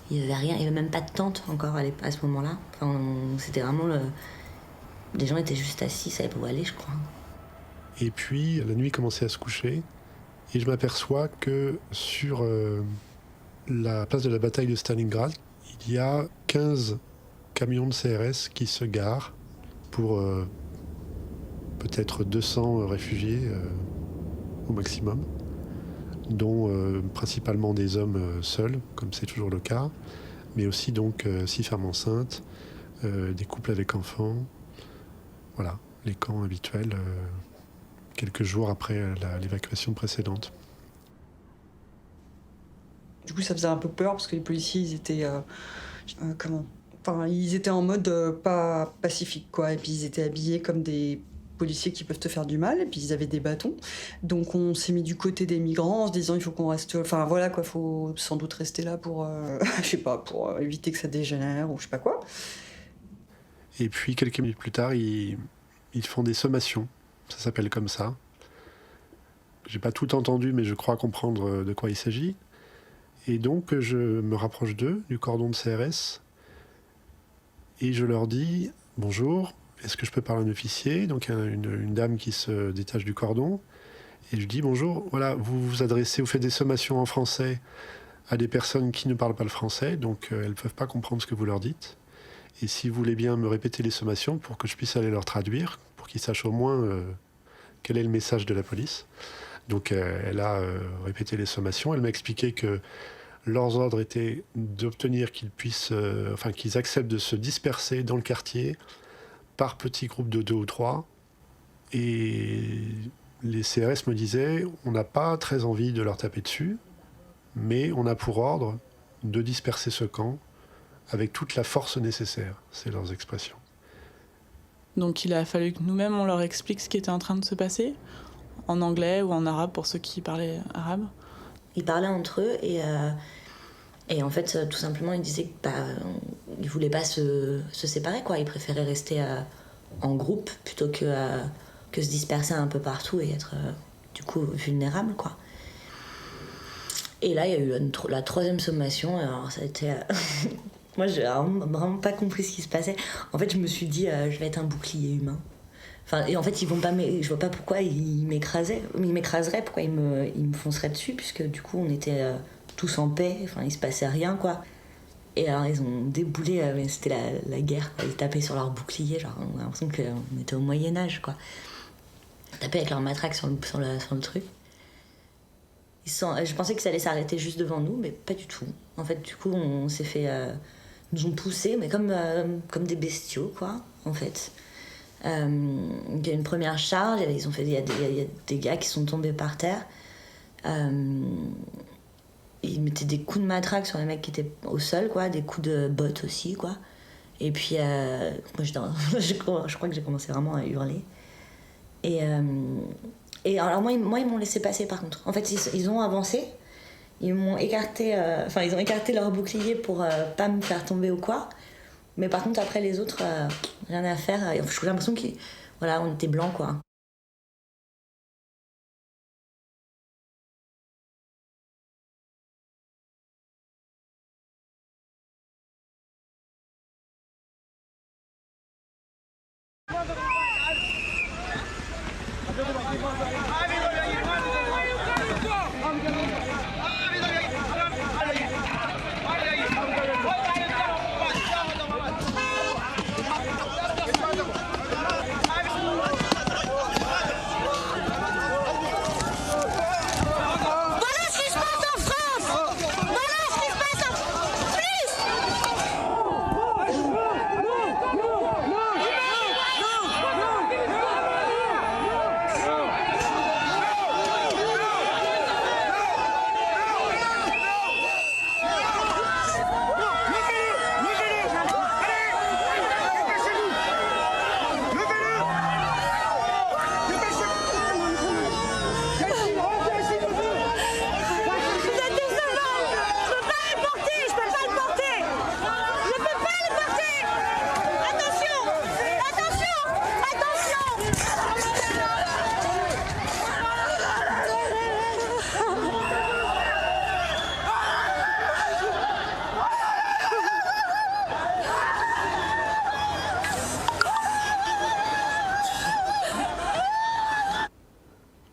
Il n'y avait rien, il n'y avait même pas de tente encore à ce moment-là. Enfin, c'était vraiment les gens étaient juste assis, ils ne savaient pas où aller, je crois. Et puis, la nuit commençait à se coucher, et je m'aperçois que sur la place de la bataille de Stalingrad, il y a 15 camions de CRS qui se garent pour peut-être 200 réfugiés au maximum, dont principalement des hommes seuls, comme c'est toujours le cas, mais aussi donc 6 femmes enceintes, des couples avec enfants. Voilà, les camps habituels, quelques jours après l'évacuation précédente. Du coup, ça faisait un peu peur parce que les policiers, ils étaient ils étaient en mode pas pacifique, quoi. Et puis ils étaient habillés comme des policiers qui peuvent te faire du mal. Et puis ils avaient des bâtons. Donc on s'est mis du côté des migrants en se disant il faut qu'on reste. Enfin voilà quoi, faut sans doute rester là pour, je sais pas, pour éviter que ça dégénère ou je sais pas quoi. Et puis quelques minutes plus tard, ils font des sommations. Ça s'appelle comme ça. J'ai pas tout entendu, mais je crois comprendre de quoi il s'agit. Et donc, je me rapproche d'eux, du cordon de CRS, et je leur dis « Bonjour, est-ce que je peux parler à un officier ?» Donc, il y a une dame qui se détache du cordon, et je dis « Bonjour, voilà, vous vous adressez, vous faites des sommations en français à des personnes qui ne parlent pas le français, donc elles ne peuvent pas comprendre ce que vous leur dites. Et si vous voulez bien me répéter les sommations pour que je puisse aller leur traduire, pour qu'ils sachent au moins quel est le message de la police. » Donc elle a répété les sommations. Elle m'a expliqué que leurs ordres étaient d'obtenir qu'ils puissent, qu'ils acceptent de se disperser dans le quartier par petits groupes de 2 ou 3. Et les CRS me disaient, on n'a pas très envie de leur taper dessus, mais on a pour ordre de disperser ce camp avec toute la force nécessaire. C'est leurs expressions. Donc il a fallu que nous-mêmes on leur explique ce qui était en train de se passer. En anglais ou en arabe pour ceux qui parlaient arabe. Ils parlaient entre eux et en fait tout simplement ils disaient qu'ils voulaient pas se séparer quoi. Ils préféraient rester en groupe plutôt que se disperser un peu partout et être du coup vulnérables quoi. Et là il y a eu la 3e sommation. Alors ça a été moi j'ai vraiment pas compris ce qui se passait. En fait je me suis dit je vais être un bouclier humain. Enfin, et en fait, ils vont pas je vois pas pourquoi ils m'écraseraient, pourquoi ils me fonceraient dessus, puisque du coup, on était tous en paix, enfin, il se passait rien, quoi. Et alors ils ont déboulé, mais c'était la guerre, quoi. Ils tapaient sur leur bouclier, genre on a l'impression qu'on était au Moyen-Âge, quoi. Ils tapaient avec leur matraque sur le truc. Je pensais que ça allait s'arrêter juste devant nous, mais pas du tout. En fait, du coup, on s'est fait... Ils nous ont poussés, mais comme des bestiaux, quoi, en fait. Il y a une première charge, il y a des gars qui sont tombés par terre. Ils mettaient des coups de matraque sur les mecs qui étaient au sol, quoi, des coups de botte aussi, quoi. Et puis, moi, je crois que j'ai commencé vraiment à hurler. Et alors moi, ils m'ont laissé passer, par contre. En fait, ils ont avancé, ils m'ont écarté, ils ont écarté leur bouclier pour pas me faire tomber ou quoi. Mais par contre, après, les autres, rien à faire. J'ai l'impression qu'on était blancs, quoi.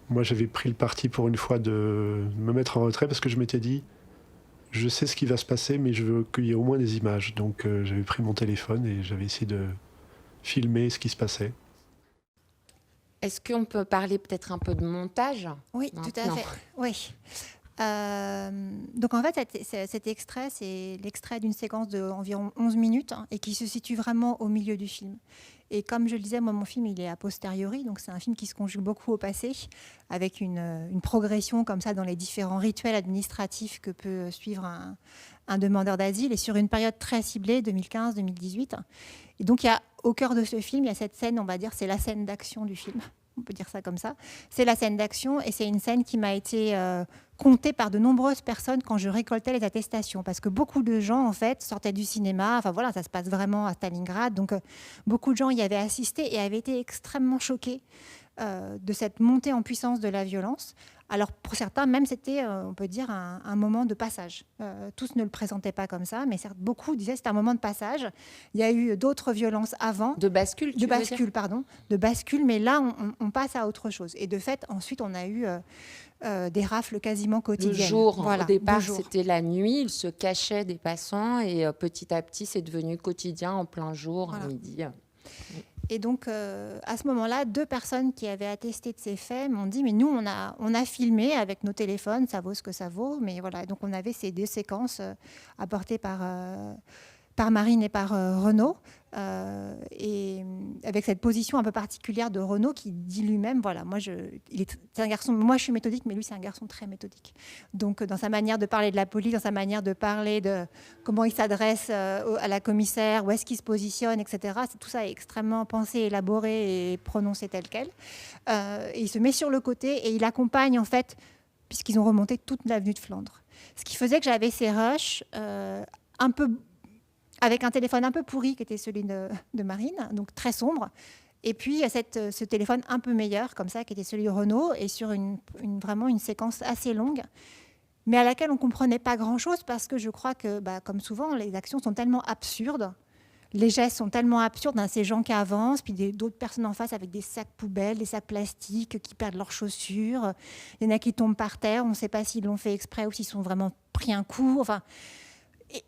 Moi, j'avais pris le parti pour une fois de me mettre en retrait parce que je m'étais dit, je sais ce qui va se passer, mais je veux qu'il y ait au moins des images. Donc j'avais pris mon téléphone et j'avais essayé de filmer ce qui se passait. Est-ce qu'on peut parler peut-être un peu de montage ? Oui, tout à fait. Oui. Donc en fait, cet extrait, c'est l'extrait d'une séquence d'environ 11 minutes et qui se situe vraiment au milieu du film. Et comme je le disais, moi, mon film, il est a posteriori, donc c'est un film qui se conjugue beaucoup au passé, avec une progression comme ça dans les différents rituels administratifs que peut suivre un demandeur d'asile, et sur une période très ciblée, 2015-2018. Et donc, il y a, au cœur de ce film, il y a cette scène, on va dire, c'est la scène d'action du film. On peut dire ça comme ça. C'est la scène d'action, et c'est une scène qui m'a été comptée par de nombreuses personnes quand je récoltais les attestations, parce que beaucoup de gens, en fait, sortaient du cinéma. Enfin voilà, ça se passe vraiment à Stalingrad, donc beaucoup de gens y avaient assisté et avaient été extrêmement choqués de cette montée en puissance de la violence. Alors pour certains, même c'était, on peut dire, un moment de passage. Tous ne le présentaient pas comme ça, mais certes, beaucoup disaient que c'était un moment de passage. Il y a eu d'autres violences avant. De bascule, de bascule, pardon. De bascule, mais là, on passe à autre chose. Et de fait, ensuite, on a eu des rafles quasiment quotidiennes. Le jour, voilà, au départ, c'était la nuit. Ils se cachaient des passants et petit à petit, c'est devenu quotidien en plein jour, voilà. à midi. Et donc, à ce moment-là, 2 personnes qui avaient attesté de ces faits m'ont dit « Mais nous, on a filmé avec nos téléphones, ça vaut ce que ça vaut. » Mais voilà, donc on avait ces 2 séquences apportées par Marine et par Renaud, et avec cette position un peu particulière de Renaud qui dit lui-même, voilà, c'est un garçon, moi je suis méthodique, mais lui c'est un garçon très méthodique. Donc dans sa manière de parler de la police, dans sa manière de parler de comment il s'adresse à la commissaire, où est-ce qu'il se positionne, etc. Tout ça est extrêmement pensé, élaboré et prononcé tel quel. Et il se met sur le côté et il accompagne en fait, puisqu'ils ont remonté toute l'avenue de Flandre. Ce qui faisait que j'avais ces rushs un peu avec un téléphone un peu pourri qui était celui de Marine, donc très sombre, et puis ce téléphone un peu meilleur comme ça qui était celui de Renaud, et sur vraiment une séquence assez longue, mais à laquelle on ne comprenait pas grand-chose parce que je crois que, comme souvent, les actions sont tellement absurdes, les gestes sont tellement absurdes, ces gens qui avancent, puis d'autres personnes en face avec des sacs poubelles, des sacs plastiques qui perdent leurs chaussures, il y en a qui tombent par terre, on ne sait pas s'ils l'ont fait exprès ou s'ils sont vraiment pris un coup, enfin...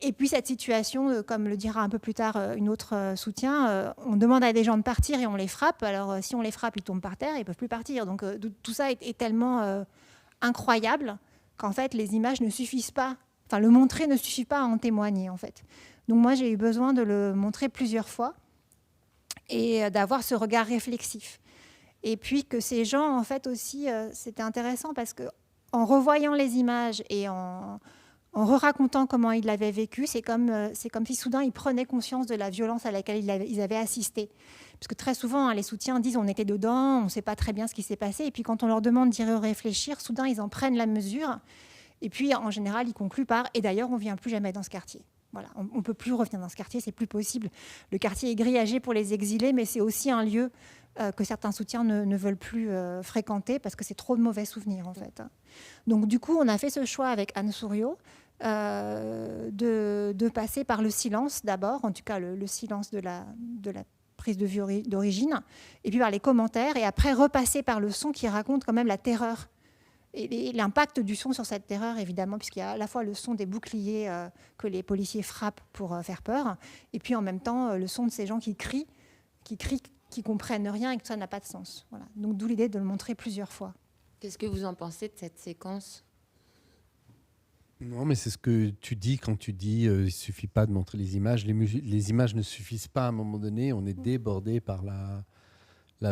Et puis cette situation, comme le dira un peu plus tard une autre soutien, on demande à des gens de partir et on les frappe. Alors si on les frappe, ils tombent par terre, ils ne peuvent plus partir. Donc tout ça est tellement incroyable qu'en fait les images ne suffisent pas. Enfin, le montrer ne suffit pas à en témoigner en fait. Donc moi j'ai eu besoin de le montrer plusieurs fois et d'avoir ce regard réflexif. Et puis que ces gens, en fait aussi, c'était intéressant parce que en revoyant les images et en racontant comment ils l'avaient vécu, c'est comme si soudain ils prenaient conscience de la violence à laquelle ils avaient assisté. Parce que très souvent, les soutiens disent on était dedans, on ne sait pas très bien ce qui s'est passé. Et puis quand on leur demande d'y réfléchir, soudain ils en prennent la mesure. Et puis en général, ils concluent par et d'ailleurs, on ne vient plus jamais dans ce quartier. Voilà, on ne peut plus revenir dans ce quartier, c'est plus possible. Le quartier est grillagé pour les exilés, mais c'est aussi un lieu que certains soutiens ne veulent plus fréquenter parce que c'est trop de mauvais souvenirs en fait. Donc du coup, on a fait ce choix avec Anne Souriau de passer par le silence d'abord, en tout cas le silence de la prise de vue d'origine, et puis par les commentaires, et après repasser par le son qui raconte quand même la terreur. Et l'impact du son sur cette terreur, évidemment, puisqu'il y a à la fois le son des boucliers que les policiers frappent pour faire peur, et puis en même temps le son de ces gens qui crient, qui comprennent rien et que ça n'a pas de sens. Voilà. Donc d'où l'idée de le montrer plusieurs fois. Qu'est-ce que vous en pensez de cette séquence ? Non, mais c'est ce que tu dis quand tu dis il ne suffit pas de montrer les images. Les images ne suffisent pas à un moment donné. On est débordé par la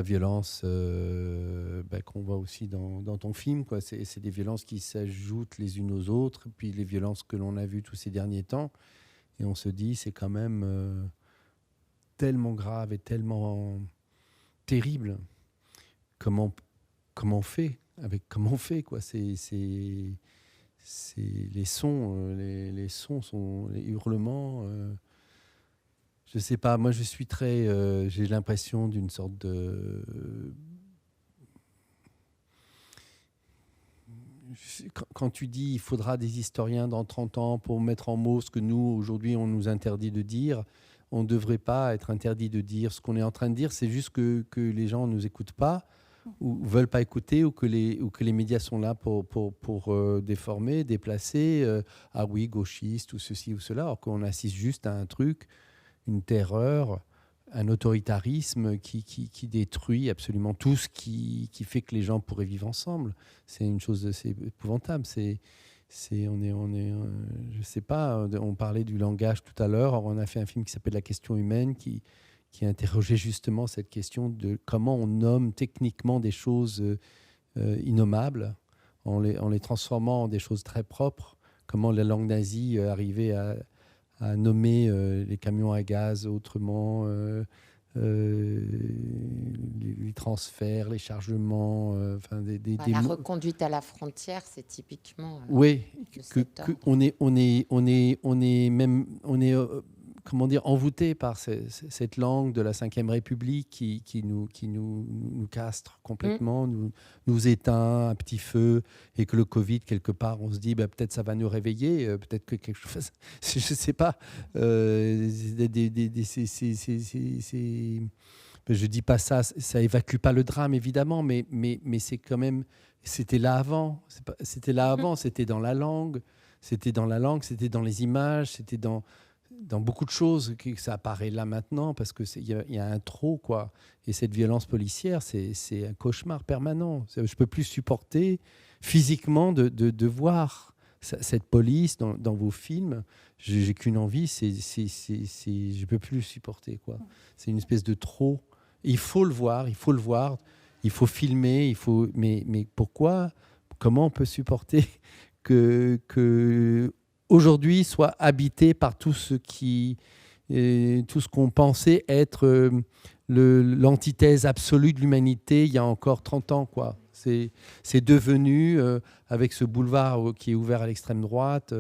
violence qu'on voit aussi dans ton film, quoi. C'est des violences qui s'ajoutent les unes aux autres, puis les violences que l'on a vues tous ces derniers temps. Et on se dit, c'est quand même tellement grave et tellement terrible. Comment on fait quoi. C'est les sons, les sons sont les hurlements. Je sais pas, moi je suis très, j'ai l'impression d'une sorte de quand tu dis il faudra des historiens dans 30 ans pour mettre en mots ce que nous aujourd'hui on nous interdit de dire, on ne devrait pas être interdit de dire ce qu'on est en train de dire. C'est juste que les gens ne nous écoutent pas ou veulent pas écouter, ou que les médias sont là pour déformer, déplacer, ah oui, gauchiste ou ceci ou cela, alors qu'on assiste juste à un truc, une terreur, un autoritarisme qui détruit absolument tout ce qui fait que les gens pourraient vivre ensemble. C'est une chose assez épouvantable. Je sais pas, on parlait du langage tout à l'heure, on a fait un film qui s'appelle La question humaine, qui interrogeait justement cette question de comment on nomme techniquement des choses innommables en les transformant en des choses très propres. Comment la langue nazie arrivait à nommer les camions à gaz autrement, les transferts, les chargements, la reconduite à la frontière, c'est typiquement. Oui, on est même comment dire, envoûté par cette langue de la Ve République qui nous castre complètement, nous éteint à petit feu, et que le Covid, quelque part, on se dit peut-être ça va nous réveiller, peut-être que quelque chose, je ne sais pas, je dis pas ça, ça évacue pas le drame évidemment, mais c'est quand même, c'était là avant, c'était dans la langue, c'était dans les images, c'était dans beaucoup de choses, que ça apparaît là maintenant, parce qu'il y a un trop, quoi. Et cette violence policière, c'est un cauchemar permanent. Je ne peux plus supporter physiquement de voir cette police dans vos films. J'ai qu'une envie, je ne peux plus le supporter, quoi. C'est une espèce de trop. Il faut le voir, il faut filmer, mais pourquoi ? Comment on peut supporter que aujourd'hui soit habité par tout ce qu'on pensait être l'antithèse absolue de l'humanité il y a encore 30 ans, quoi. C'est devenu, avec ce boulevard qui est ouvert à l'extrême droite,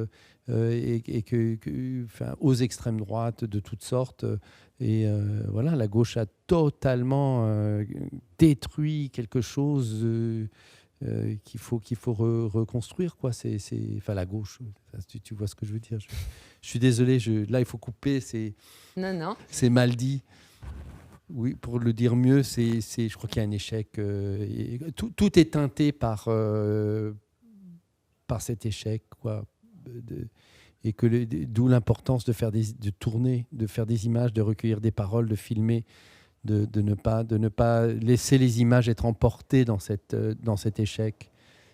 aux extrêmes droites de toutes sortes. Et voilà, la gauche a totalement détruit quelque chose qu'il faut reconstruire, quoi. Enfin, la gauche, tu vois ce que je veux dire. Je suis désolé, là il faut couper, Non. C'est mal dit. Oui, pour le dire mieux, je crois qu'il y a un échec. Tout est teinté par cet échec, quoi. Et que d'où l'importance de tourner, de faire des images, de recueillir des paroles, de filmer, de ne pas laisser les images être emportées dans cet échec.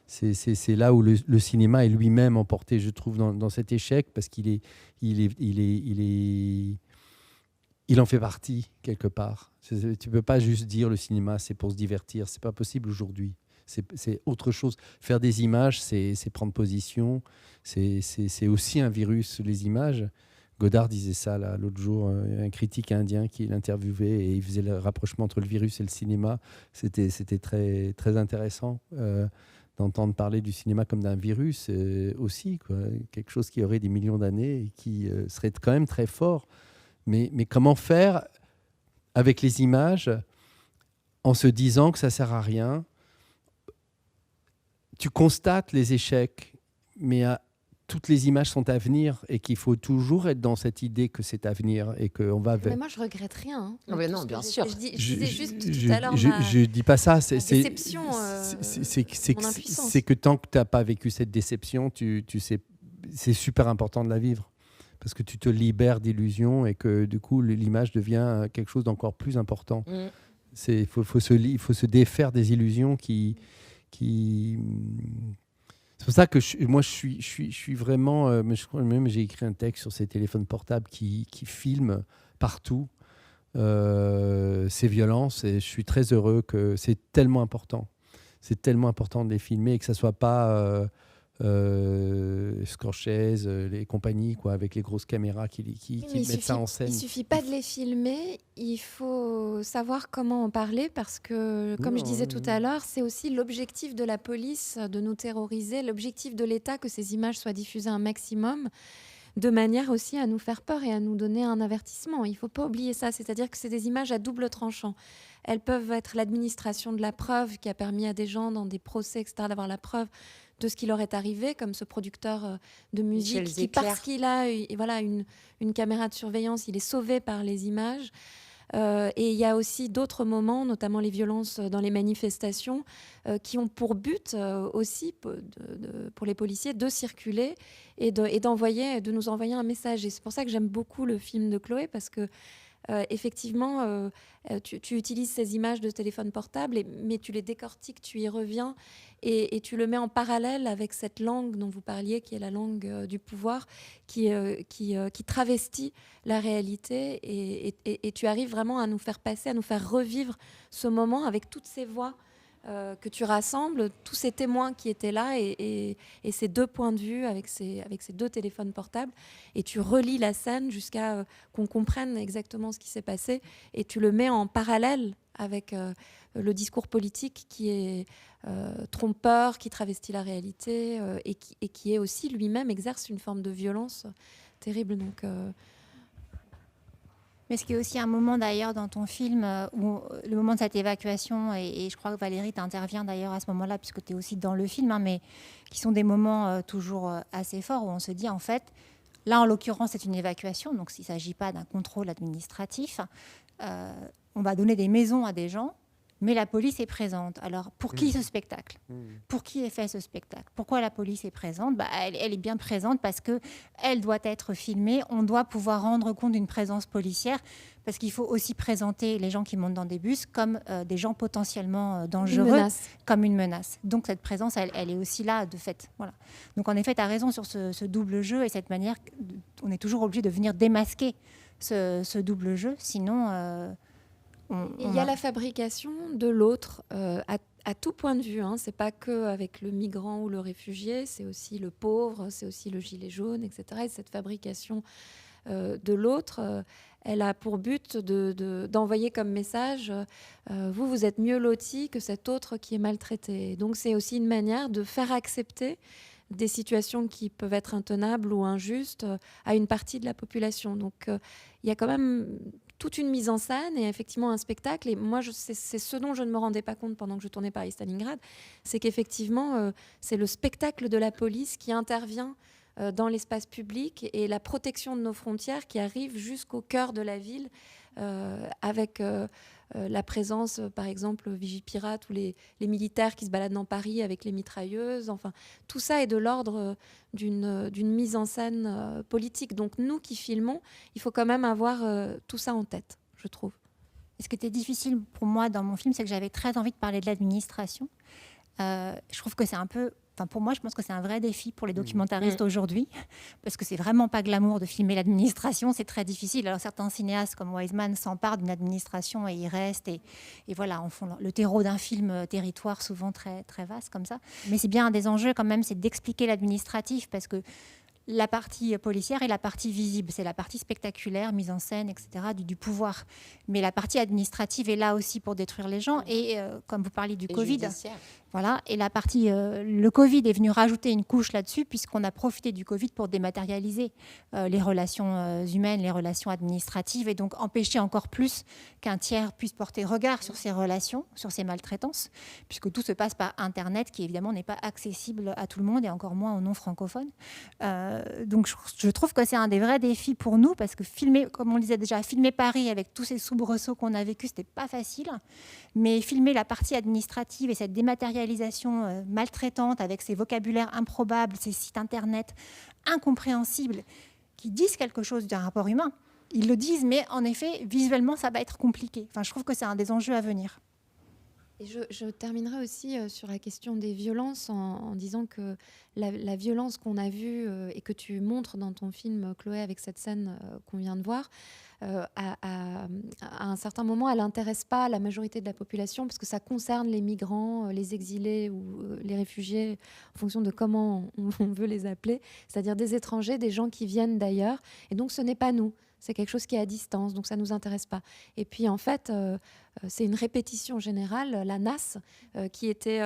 C'est là où le cinéma est lui-même emporté, je trouve, dans cet échec, parce qu'il en fait partie quelque part. Tu peux pas juste dire le cinéma c'est pour se divertir, c'est pas possible aujourd'hui. C'est autre chose. Faire des images, c'est prendre position. C'est aussi un virus, les images. Godard disait ça l'autre jour, un critique indien qui l'interviewait et il faisait le rapprochement entre le virus et le cinéma. C'était très, très intéressant d'entendre parler du cinéma comme d'un virus aussi, quoi. Quelque chose qui aurait des millions d'années et qui serait quand même très fort. Mais comment faire avec les images en se disant que ça ne sert à rien? Tu constates les échecs, mais toutes les images sont à venir et qu'il faut toujours être dans cette idée que c'est à venir et qu'on va vers... Mais moi, je regrette rien. Hein, non, bien sûr. Je disais juste tout à l'heure je dis pas ça. C'est déception, c'est que tant que tu n'as pas vécu cette déception, tu sais, c'est super important de la vivre. Parce que tu te libères d'illusions et que du coup, l'image devient quelque chose d'encore plus important. Il faut se défaire des illusions qui... C'est pour ça que moi je suis vraiment je crois même j'ai écrit un texte sur ces téléphones portables qui filment partout ces violences, et je suis très heureux que c'est tellement important de les filmer et que ça soit pas Scorsese, les compagnies, quoi, avec les grosses caméras qui mettent ça en scène. Il suffit pas de les filmer, il faut savoir comment en parler, parce que, comme je disais tout à l'heure, c'est aussi l'objectif de la police de nous terroriser, l'objectif de l'État que ces images soient diffusées un maximum, de manière aussi à nous faire peur et à nous donner un avertissement. Il ne faut pas oublier ça, c'est-à-dire que c'est des images à double tranchant. Elles peuvent être l'administration de la preuve qui a permis à des gens dans des procès, etc., d'avoir la preuve de ce qui leur est arrivé, comme ce producteur de musique qui, parce qu'il a une caméra de surveillance, il est sauvé par les images. Et il y a aussi d'autres moments, notamment les violences dans les manifestations, qui ont pour but aussi, pour les policiers, de circuler et de nous envoyer un message. Et c'est pour ça que j'aime beaucoup le film de Chloé, parce que effectivement, tu utilises ces images de téléphone portable, mais tu les décortiques, tu y reviens et tu le mets en parallèle avec cette langue dont vous parliez, qui est la langue du pouvoir, qui travestit la réalité, et tu arrives vraiment à nous faire passer, à nous faire revivre ce moment avec toutes ces voix que tu rassembles, tous ces témoins qui étaient là et ces deux points de vue avec ces deux téléphones portables, et tu relis la scène jusqu'à qu'on comprenne exactement ce qui s'est passé, et tu le mets en parallèle avec le discours politique qui est trompeur, qui travestit la réalité et qui est aussi lui-même exerce une forme de violence terrible. Donc mais ce qui est aussi un moment d'ailleurs dans ton film, où le moment de cette évacuation, et je crois que Valérie t'intervient d'ailleurs à ce moment-là, puisque tu es aussi dans le film, mais qui sont des moments toujours assez forts, où on se dit en fait, là en l'occurrence c'est une évacuation, donc s'il ne s'agit pas d'un contrôle administratif, on va donner des maisons à des gens, mais la police est présente. Alors, pour qui ce spectacle ? Pour qui est fait ce spectacle ? Pourquoi la police est présente ? Elle est bien présente parce qu'elle doit être filmée. On doit pouvoir rendre compte d'une présence policière, parce qu'il faut aussi présenter les gens qui montent dans des bus comme des gens potentiellement dangereux, comme une menace. Donc, cette présence, elle est aussi là, de fait. Voilà. Donc, en effet, tu as raison sur ce double jeu, et cette manière, on est toujours obligé de venir démasquer ce double jeu, sinon... Il y a la fabrication de l'autre à tout point de vue. C'est pas que avec le migrant ou le réfugié, c'est aussi le pauvre, c'est aussi le gilet jaune, etc. Et cette fabrication de l'autre, elle a pour but d'envoyer comme message vous êtes mieux loti que cet autre qui est maltraité. Donc c'est aussi une manière de faire accepter des situations qui peuvent être intenables ou injustes à une partie de la population. Donc il y a quand même toute une mise en scène et effectivement un spectacle. Et moi, c'est ce dont je ne me rendais pas compte pendant que je tournais Paris-Stalingrad, c'est qu'effectivement, c'est le spectacle de la police qui intervient dans l'espace public et la protection de nos frontières qui arrive jusqu'au cœur de la ville avec la présence, par exemple, Vigipirate ou les militaires qui se baladent dans Paris avec les mitrailleuses. Enfin, tout ça est de l'ordre d'une mise en scène politique. Donc nous qui filmons, il faut quand même avoir tout ça en tête, je trouve. Et ce qui était difficile pour moi dans mon film, c'est que j'avais très envie de parler de l'administration. Je trouve que c'est un peu... Enfin, pour moi, je pense que c'est un vrai défi pour les documentaristes aujourd'hui, parce que c'est vraiment pas glamour de filmer l'administration, c'est très difficile. Alors certains cinéastes comme Wiseman s'emparent d'une administration et y restent, et voilà, en font le terreau d'un film territoire souvent très, très vaste comme ça. Mais c'est bien un des enjeux quand même, c'est d'expliquer l'administratif, parce que la partie policière est la partie visible, c'est la partie spectaculaire, mise en scène, etc., du pouvoir. Mais la partie administrative est là aussi pour détruire les gens. Et comme vous parliez du Covid, voilà, et la partie, le Covid est venu rajouter une couche là-dessus, puisqu'on a profité du Covid pour dématérialiser les relations humaines, les relations administratives, et donc empêcher encore plus qu'un tiers puisse porter regard sur ces relations, sur ces maltraitances, puisque tout se passe par Internet, qui évidemment n'est pas accessible à tout le monde, et encore moins aux non-francophones. Donc je trouve que c'est un des vrais défis pour nous, parce que filmer, comme on le disait déjà, filmer Paris avec tous ces soubresauts qu'on a vécus, c'était pas facile, mais filmer la partie administrative et cette dématérialisation maltraitante avec ces vocabulaires improbables, ces sites internet incompréhensibles qui disent quelque chose d'un rapport humain, ils le disent, mais en effet visuellement ça va être compliqué. Enfin, je trouve que c'est un des enjeux à venir. Et je terminerai aussi sur la question des violences en disant que la violence qu'on a vue et que tu montres dans ton film, Chloé, avec cette scène qu'on vient de voir, à un certain moment, elle n'intéresse pas la majorité de la population parce que ça concerne les migrants, les exilés ou les réfugiés, en fonction de comment on veut les appeler, c'est-à-dire des étrangers, des gens qui viennent d'ailleurs. Et donc, ce n'est pas nous. C'est quelque chose qui est à distance, donc ça ne nous intéresse pas. Et puis, en fait, c'est une répétition générale, la NAS, qui était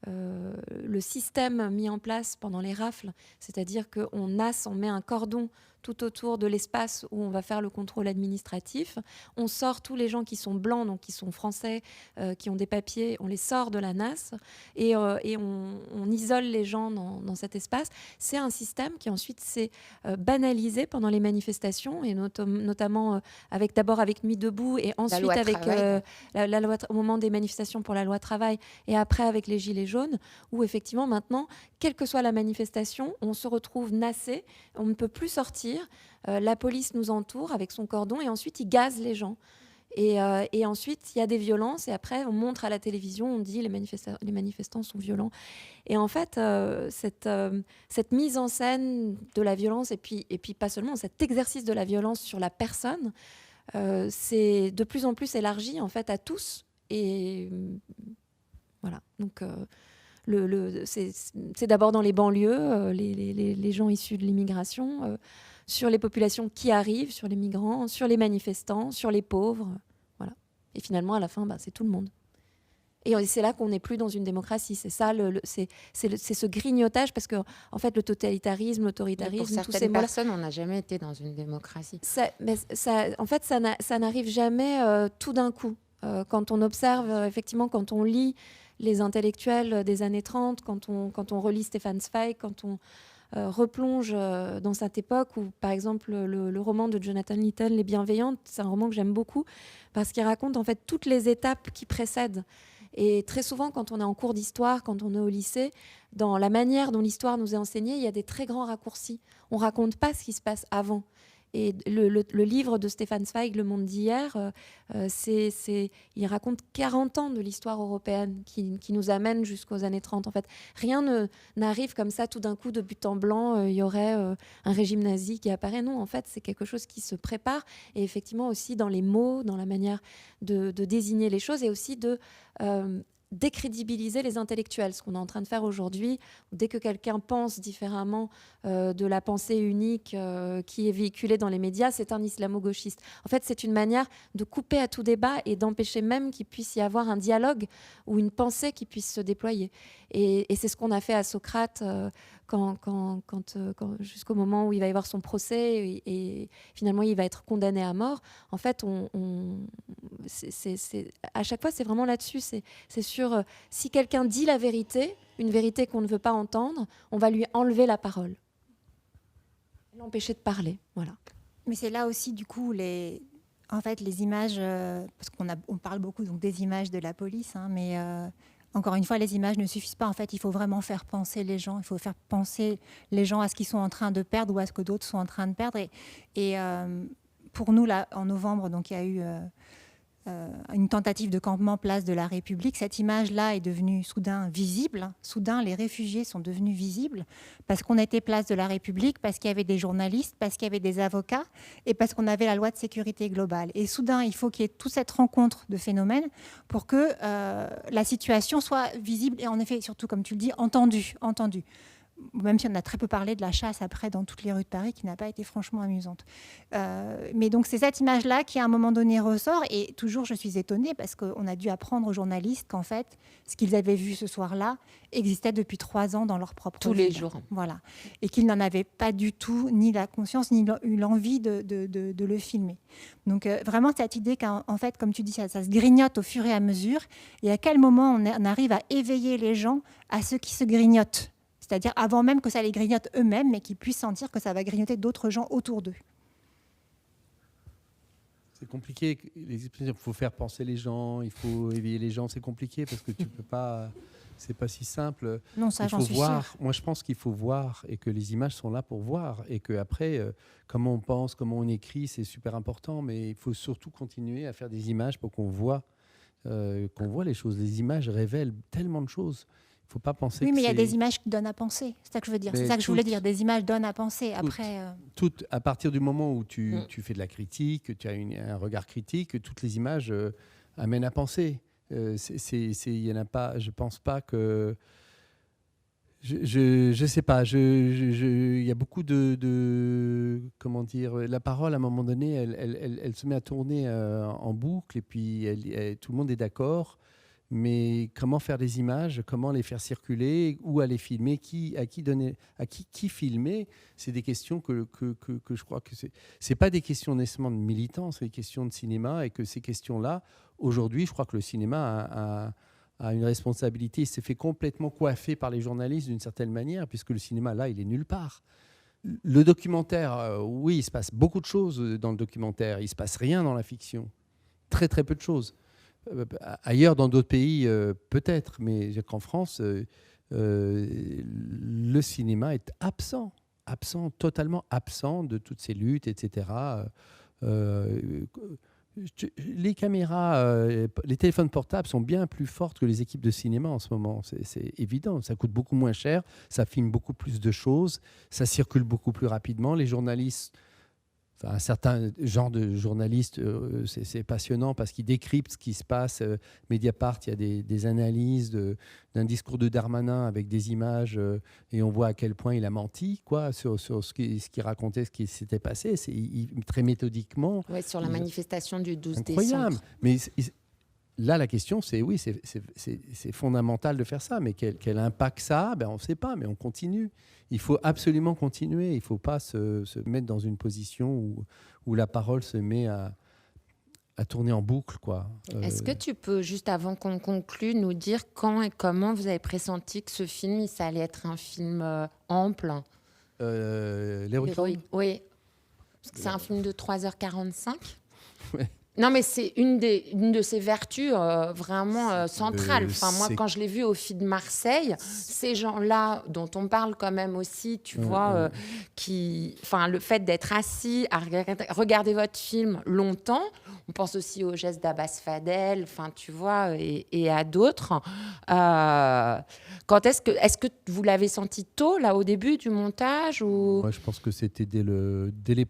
le système mis en place pendant les rafles, c'est-à-dire qu'on NAS, on met un cordon tout autour de l'espace où on va faire le contrôle administratif. On sort tous les gens qui sont blancs, donc qui sont français, qui ont des papiers, on les sort de la NAS et on isole les gens dans cet espace. C'est un système qui ensuite s'est banalisé pendant les manifestations, et notamment d'abord avec Nuit debout et ensuite avec la loi au moment des manifestations pour la loi travail et après avec les Gilets jaunes, où effectivement maintenant, quelle que soit la manifestation, on se retrouve nassé, on ne peut plus sortir. La police nous entoure avec son cordon et ensuite il gaze les gens. Et ensuite il y a des violences et après on montre à la télévision, on dit les manifestants sont violents. Et en fait cette mise en scène de la violence et puis pas seulement cet exercice de la violence sur la personne, c'est de plus en plus élargi en fait à tous. Et voilà, donc c'est d'abord dans les banlieues, les gens issus de l'immigration, sur les populations qui arrivent, sur les migrants, sur les manifestants, sur les pauvres. Voilà. Et finalement, à la fin, c'est tout le monde. Et c'est là qu'on n'est plus dans une démocratie. C'est ça, c'est ce grignotage, parce que en fait, le totalitarisme, l'autoritarisme, pour certaines personnes, on n'a jamais été dans une démocratie. En fait, ça n'arrive jamais tout d'un coup. Quand on observe, effectivement, quand on lit les intellectuels des années 30, quand on relit Stefan Zweig, quand on replonge dans cette époque où, par exemple, le roman de Jonathan Little, Les Bienveillantes, c'est un roman que j'aime beaucoup parce qu'il raconte en fait toutes les étapes qui précèdent. Et très souvent, quand on est en cours d'histoire, quand on est au lycée, dans la manière dont l'histoire nous est enseignée, il y a des très grands raccourcis. On ne raconte pas ce qui se passe avant. Et le livre de Stefan Zweig, Le Monde d'hier, il raconte 40 ans de l'histoire européenne qui nous amène jusqu'aux années 30. En fait, rien n'arrive comme ça tout d'un coup de but en blanc. Il y aurait un régime nazi qui apparaît. Non, en fait, c'est quelque chose qui se prépare. Et effectivement aussi dans les mots, dans la manière de désigner les choses et aussi de décrédibiliser les intellectuels, ce qu'on est en train de faire aujourd'hui. Dès que quelqu'un pense différemment de la pensée unique qui est véhiculée dans les médias, c'est un islamo-gauchiste. En fait, c'est une manière de couper à tout débat et d'empêcher même qu'il puisse y avoir un dialogue ou une pensée qui puisse se déployer. Et c'est ce qu'on a fait à Socrate jusqu'au moment où il va y avoir son procès et finalement il va être condamné à mort. En fait, à chaque fois, c'est vraiment là-dessus. C'est sur si quelqu'un dit la vérité, une vérité qu'on ne veut pas entendre, on va lui enlever la parole, l'empêcher de parler. Voilà. Mais c'est là aussi, du coup, En fait, les images, parce on parle beaucoup donc, des images de la police, hein, mais encore une fois, les images ne suffisent pas. En fait, il faut vraiment faire penser les gens. Il faut faire penser les gens à ce qu'ils sont en train de perdre ou à ce que d'autres sont en train de perdre. Et pour nous, là, en novembre, donc, il y a eu une tentative de campement place de la République. Cette image-là est devenue soudain visible. Soudain, les réfugiés sont devenus visibles parce qu'on était place de la République, parce qu'il y avait des journalistes, parce qu'il y avait des avocats et parce qu'on avait la loi de sécurité globale. Et soudain, il faut qu'il y ait toute cette rencontre de phénomènes pour que la situation soit visible et en effet, surtout comme tu le dis, entendue. Même si on a très peu parlé de la chasse après dans toutes les rues de Paris, qui n'a pas été franchement amusante. Mais donc c'est cette image-là qui à un moment donné ressort, et toujours je suis étonnée parce qu'on a dû apprendre aux journalistes qu'en fait, ce qu'ils avaient vu ce soir-là existait depuis 3 ans dans leur propre tous ville. les jours. Voilà. Et qu'ils n'en avaient pas du tout ni la conscience, ni eu l'envie de le filmer. Donc vraiment cette idée qu'en fait, comme tu dis, ça se grignote au fur et à mesure, et à quel moment on arrive à éveiller les gens à ce qui se grignote. C'est-à-dire avant même que ça les grignote eux-mêmes, mais qu'ils puissent sentir que ça va grignoter d'autres gens autour d'eux. C'est compliqué. Il faut faire penser les gens, il faut éveiller les gens. C'est compliqué parce que tu peux pas. C'est pas si simple. Non, ça, j'en suis sûre. Moi, je pense qu'il faut voir et que les images sont là pour voir et que après, comment on pense, comment on écrit, c'est super important. Mais il faut surtout continuer à faire des images pour qu'on voit les choses. Les images révèlent tellement de choses. Il ne faut pas penser oui, que mais il y a des images qui donnent à penser. C'est ça que je veux dire. C'est ça que je voulais dire. Des images donnent à penser. Après, à partir du moment où tu fais de la critique, tu as un regard critique, toutes les images amènent à penser. Y en a pas. Je pense pas que. Je sais pas. Il y a beaucoup de comment dire. La parole, à un moment donné, elle se met à tourner en boucle et puis tout le monde est d'accord. Mais comment faire des images, comment les faire circuler, où aller filmer, à qui filmer, c'est des questions que je crois que c'est pas des questions nécessairement de militants, c'est des questions de cinéma, et que ces questions-là, aujourd'hui, je crois que le cinéma a une responsabilité. Il s'est fait complètement coiffer par les journalistes d'une certaine manière, puisque le cinéma, là, il est nulle part. Le documentaire, oui, il se passe beaucoup de choses dans le documentaire, il se passe rien dans la fiction. Très, très peu de choses. Ailleurs, dans d'autres pays, peut-être, mais qu'en France, le cinéma est absent, totalement absent de toutes ces luttes, etc. Les caméras, les téléphones portables sont bien plus fortes que les équipes de cinéma en ce moment. C'est évident, ça coûte beaucoup moins cher, ça filme beaucoup plus de choses, ça circule beaucoup plus rapidement. Les journalistes... un certain genre de journalistes, c'est passionnant parce qu'ils décryptent ce qui se passe. Mediapart, il y a des analyses d'un discours de Darmanin avec des images et on voit à quel point il a menti sur ce qu'il racontait, ce qui s'était passé. Très méthodiquement. Ouais, sur la manifestation du 12 incroyable. décembre. Mais là, la question, c'est oui, c'est fondamental de faire ça, mais quel impact ça a, on ne sait pas, mais on continue. Il faut absolument continuer. Il ne faut pas se mettre dans une position où la parole se met à tourner en boucle, quoi. Est-ce que tu peux, juste avant qu'on conclue, nous dire quand et comment vous avez pressenti que ce film, ça allait être un film ample L'Héroïque. Oui. Parce que c'est un film de 3h45. Ouais. Non, mais c'est une de ses vertus vraiment centrales. Moi, quand je l'ai vu au FID de Marseille, ces gens-là, dont on parle quand même aussi, tu vois, le fait d'être assis à regarder votre film longtemps, on pense aussi au geste d'Abbas Fadel, tu vois, et à d'autres. Est-ce que vous l'avez senti tôt, là, au début du montage ou... Moi, je pense que c'était dès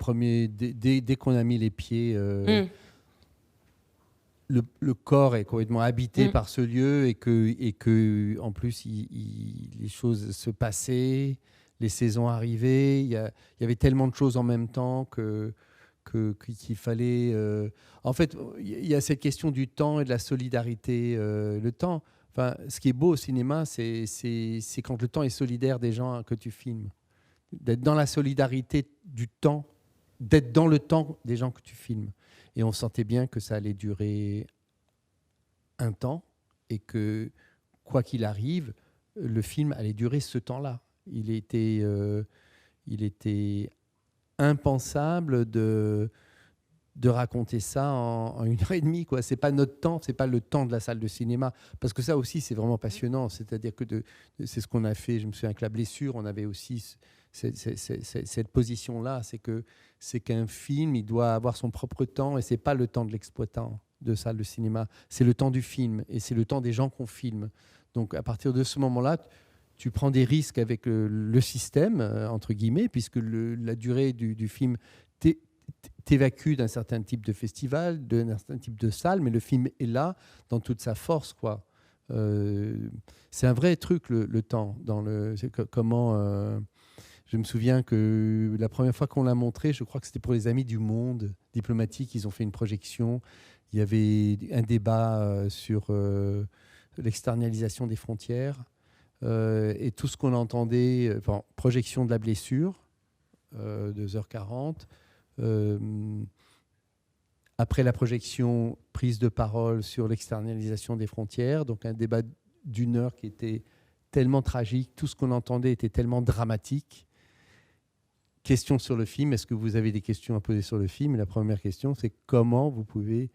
qu'on a mis les pieds... Le corps est complètement habité par ce lieu et que en plus les choses se passaient, les saisons arrivaient, il y avait tellement de choses en même temps qu'il fallait... En fait, il y a cette question du temps et de la solidarité. Le temps, ce qui est beau au cinéma, c'est quand le temps est solidaire des gens que tu filmes. D'être dans la solidarité du temps, d'être dans le temps des gens que tu filmes. Et on sentait bien que ça allait durer un temps et que, quoi qu'il arrive, le film allait durer ce temps-là. Il était impensable de raconter ça en 1h30, quoi. C'est pas notre temps, c'est pas le temps de la salle de cinéma, parce que ça aussi c'est vraiment passionnant. C'est-à-dire que c'est ce qu'on a fait. Je me souviens que La Blessure, on avait aussi cette position-là, c'est qu'un film, il doit avoir son propre temps, et c'est pas le temps de l'exploitant de salle de cinéma, c'est le temps du film, et c'est le temps des gens qu'on filme. Donc à partir de ce moment-là, tu prends des risques avec le système, entre guillemets, puisque la durée du film t'évacue d'un certain type de festival, d'un certain type de salle, mais le film est là dans toute sa force, quoi. C'est un vrai truc, le temps. Je me souviens que la première fois qu'on l'a montré, je crois que c'était pour les Amis du Monde diplomatique, ils ont fait une projection. Il y avait un débat sur l'externalisation des frontières. Et tout ce qu'on entendait, projection de La Blessure, 2h40. Après la projection, prise de parole sur l'externalisation des frontières, donc un débat d'1 heure qui était tellement tragique, tout ce qu'on entendait était tellement dramatique. Question sur le film, est-ce que vous avez des questions à poser sur le film? Et la première question, c'est comment vous pouvez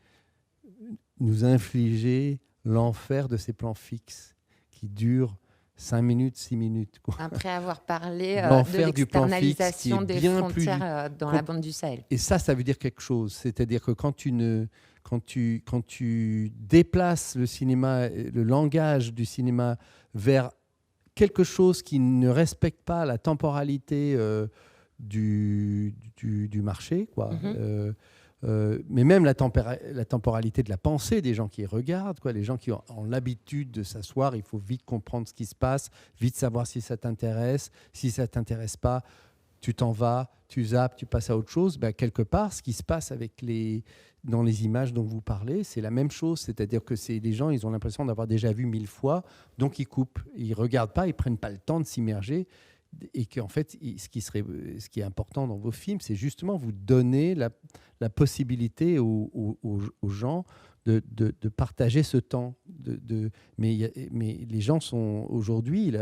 nous infliger l'enfer de ces plans fixes qui durent 5 minutes, 6 minutes. Quoi. Après avoir parlé de l'externalisation des frontières dans la bande du Sahel. Et ça veut dire quelque chose. C'est-à-dire que quand tu déplaces le cinéma, le langage du cinéma vers quelque chose qui ne respecte pas la temporalité du marché, quoi. Mais même la temporalité de la pensée des gens qui regardent, quoi, les gens qui ont l'habitude de s'asseoir, il faut vite comprendre ce qui se passe, vite savoir si ça t'intéresse. Si ça ne t'intéresse pas, tu t'en vas, tu zappes, tu passes à autre chose. Ben, quelque part, ce qui se passe dans les images dont vous parlez, c'est la même chose. C'est-à-dire que les gens, ils ont l'impression d'avoir déjà vu 1000 fois, donc ils coupent. Ils ne regardent pas, ils ne prennent pas le temps de s'immerger. Et qu'en fait, ce qui est important dans vos films, c'est justement vous donner la possibilité aux gens de partager ce temps. Mais les gens sont aujourd'hui,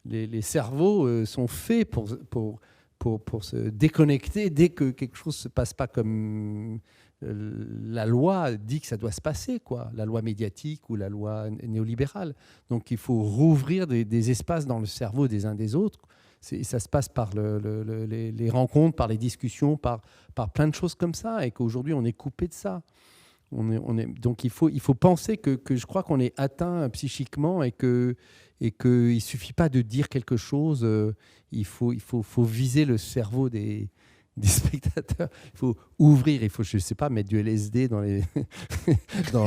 les cerveaux sont faits pour se déconnecter dès que quelque chose ne se passe pas comme la loi dit que ça doit se passer, quoi. La loi médiatique ou la loi néolibérale. Donc il faut rouvrir des espaces dans le cerveau des uns des autres. Ça se passe par les rencontres, par les discussions, par plein de choses comme ça, et qu'aujourd'hui on est coupé de ça. Donc il faut penser que je crois qu'on est atteint psychiquement et qu'il ne suffit pas de dire quelque chose, il faut viser le cerveau des spectateurs. Il faut ouvrir, il faut, je ne sais pas, mettre du LSD dans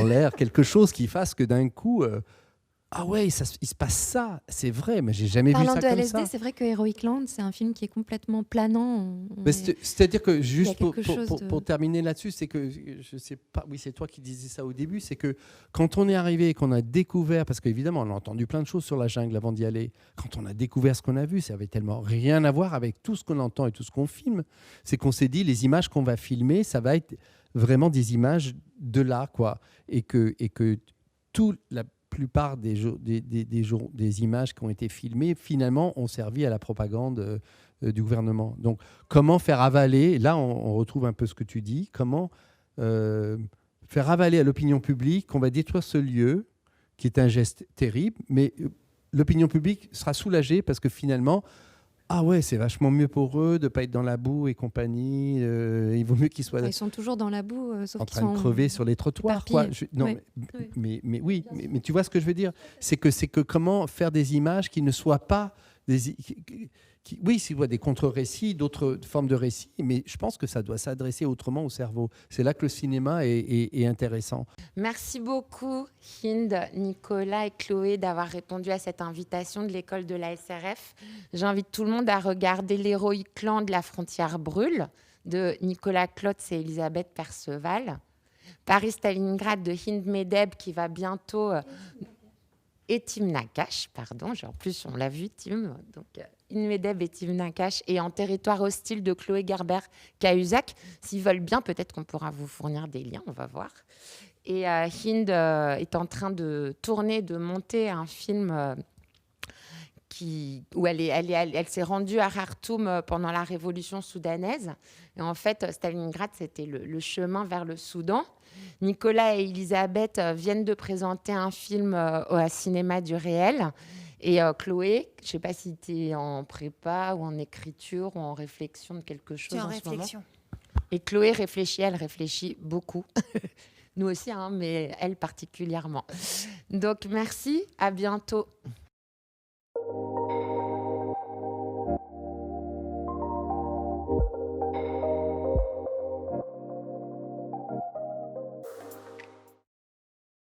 l'air, quelque chose qui fasse que d'un coup... ah ouais, il se passe ça, c'est vrai, mais j'ai jamais vu ça comme ça. Parlant de LSD, c'est vrai que Heroic Land, c'est un film qui est complètement planant. C'est-à-dire que, juste pour terminer là-dessus, c'est que, je sais pas, oui, c'est toi qui disais ça au début, c'est que quand on est arrivé et qu'on a découvert, parce qu'évidemment, on a entendu plein de choses sur la jungle avant d'y aller, quand on a découvert ce qu'on a vu, ça avait tellement rien à voir avec tout ce qu'on entend et tout ce qu'on filme, c'est qu'on s'est dit, les images qu'on va filmer, ça va être vraiment des images de là, quoi, et que la plupart des images qui ont été filmées, finalement, ont servi à la propagande du gouvernement. Donc, comment faire avaler, là, on retrouve un peu ce que tu dis, comment faire avaler à l'opinion publique qu'on va détruire ce lieu, qui est un geste terrible, mais l'opinion publique sera soulagée parce que finalement, ah ouais, c'est vachement mieux pour eux de ne pas être dans la boue et compagnie. Il vaut mieux qu'ils soient... Ils sont toujours dans la boue, sauf en qu'ils train de crever sur les trottoirs. Quoi. Mais tu vois ce que je veux dire, c'est que comment faire des images qui ne soient pas... Oui, s'il y a des contre-récits, d'autres formes de récits, mais je pense que ça doit s'adresser autrement au cerveau. C'est là que le cinéma est intéressant. Merci beaucoup, Hind, Nicolas et Chloé, d'avoir répondu à cette invitation de l'école de la SRF. J'invite tout le monde à regarder l'héroïque Land de la frontière brûle de Nicolas Klotz et Elisabeth Perceval. Paris-Stalingrad de Hind Medeb qui va bientôt... et Tim Nakache, pardon, en plus on l'a vu, Tim, donc Hind Medeb et Tim Nakache, et En territoire hostile de Chloé Gerber-Cahuzac. S'ils veulent bien, peut-être qu'on pourra vous fournir des liens, on va voir. Et Hind est en train de tourner, de monter un film où elle s'est rendue à Khartoum pendant la révolution soudanaise. Et en fait, Stalingrad, c'était le chemin vers le Soudan. Nicolas et Elisabeth viennent de présenter un film au cinéma du réel. Et Chloé, je ne sais pas si tu es en prépa ou en écriture ou en réflexion de quelque chose en ce moment. Et Chloé réfléchit, elle réfléchit beaucoup. Nous aussi, hein, mais elle particulièrement. Donc merci, à bientôt.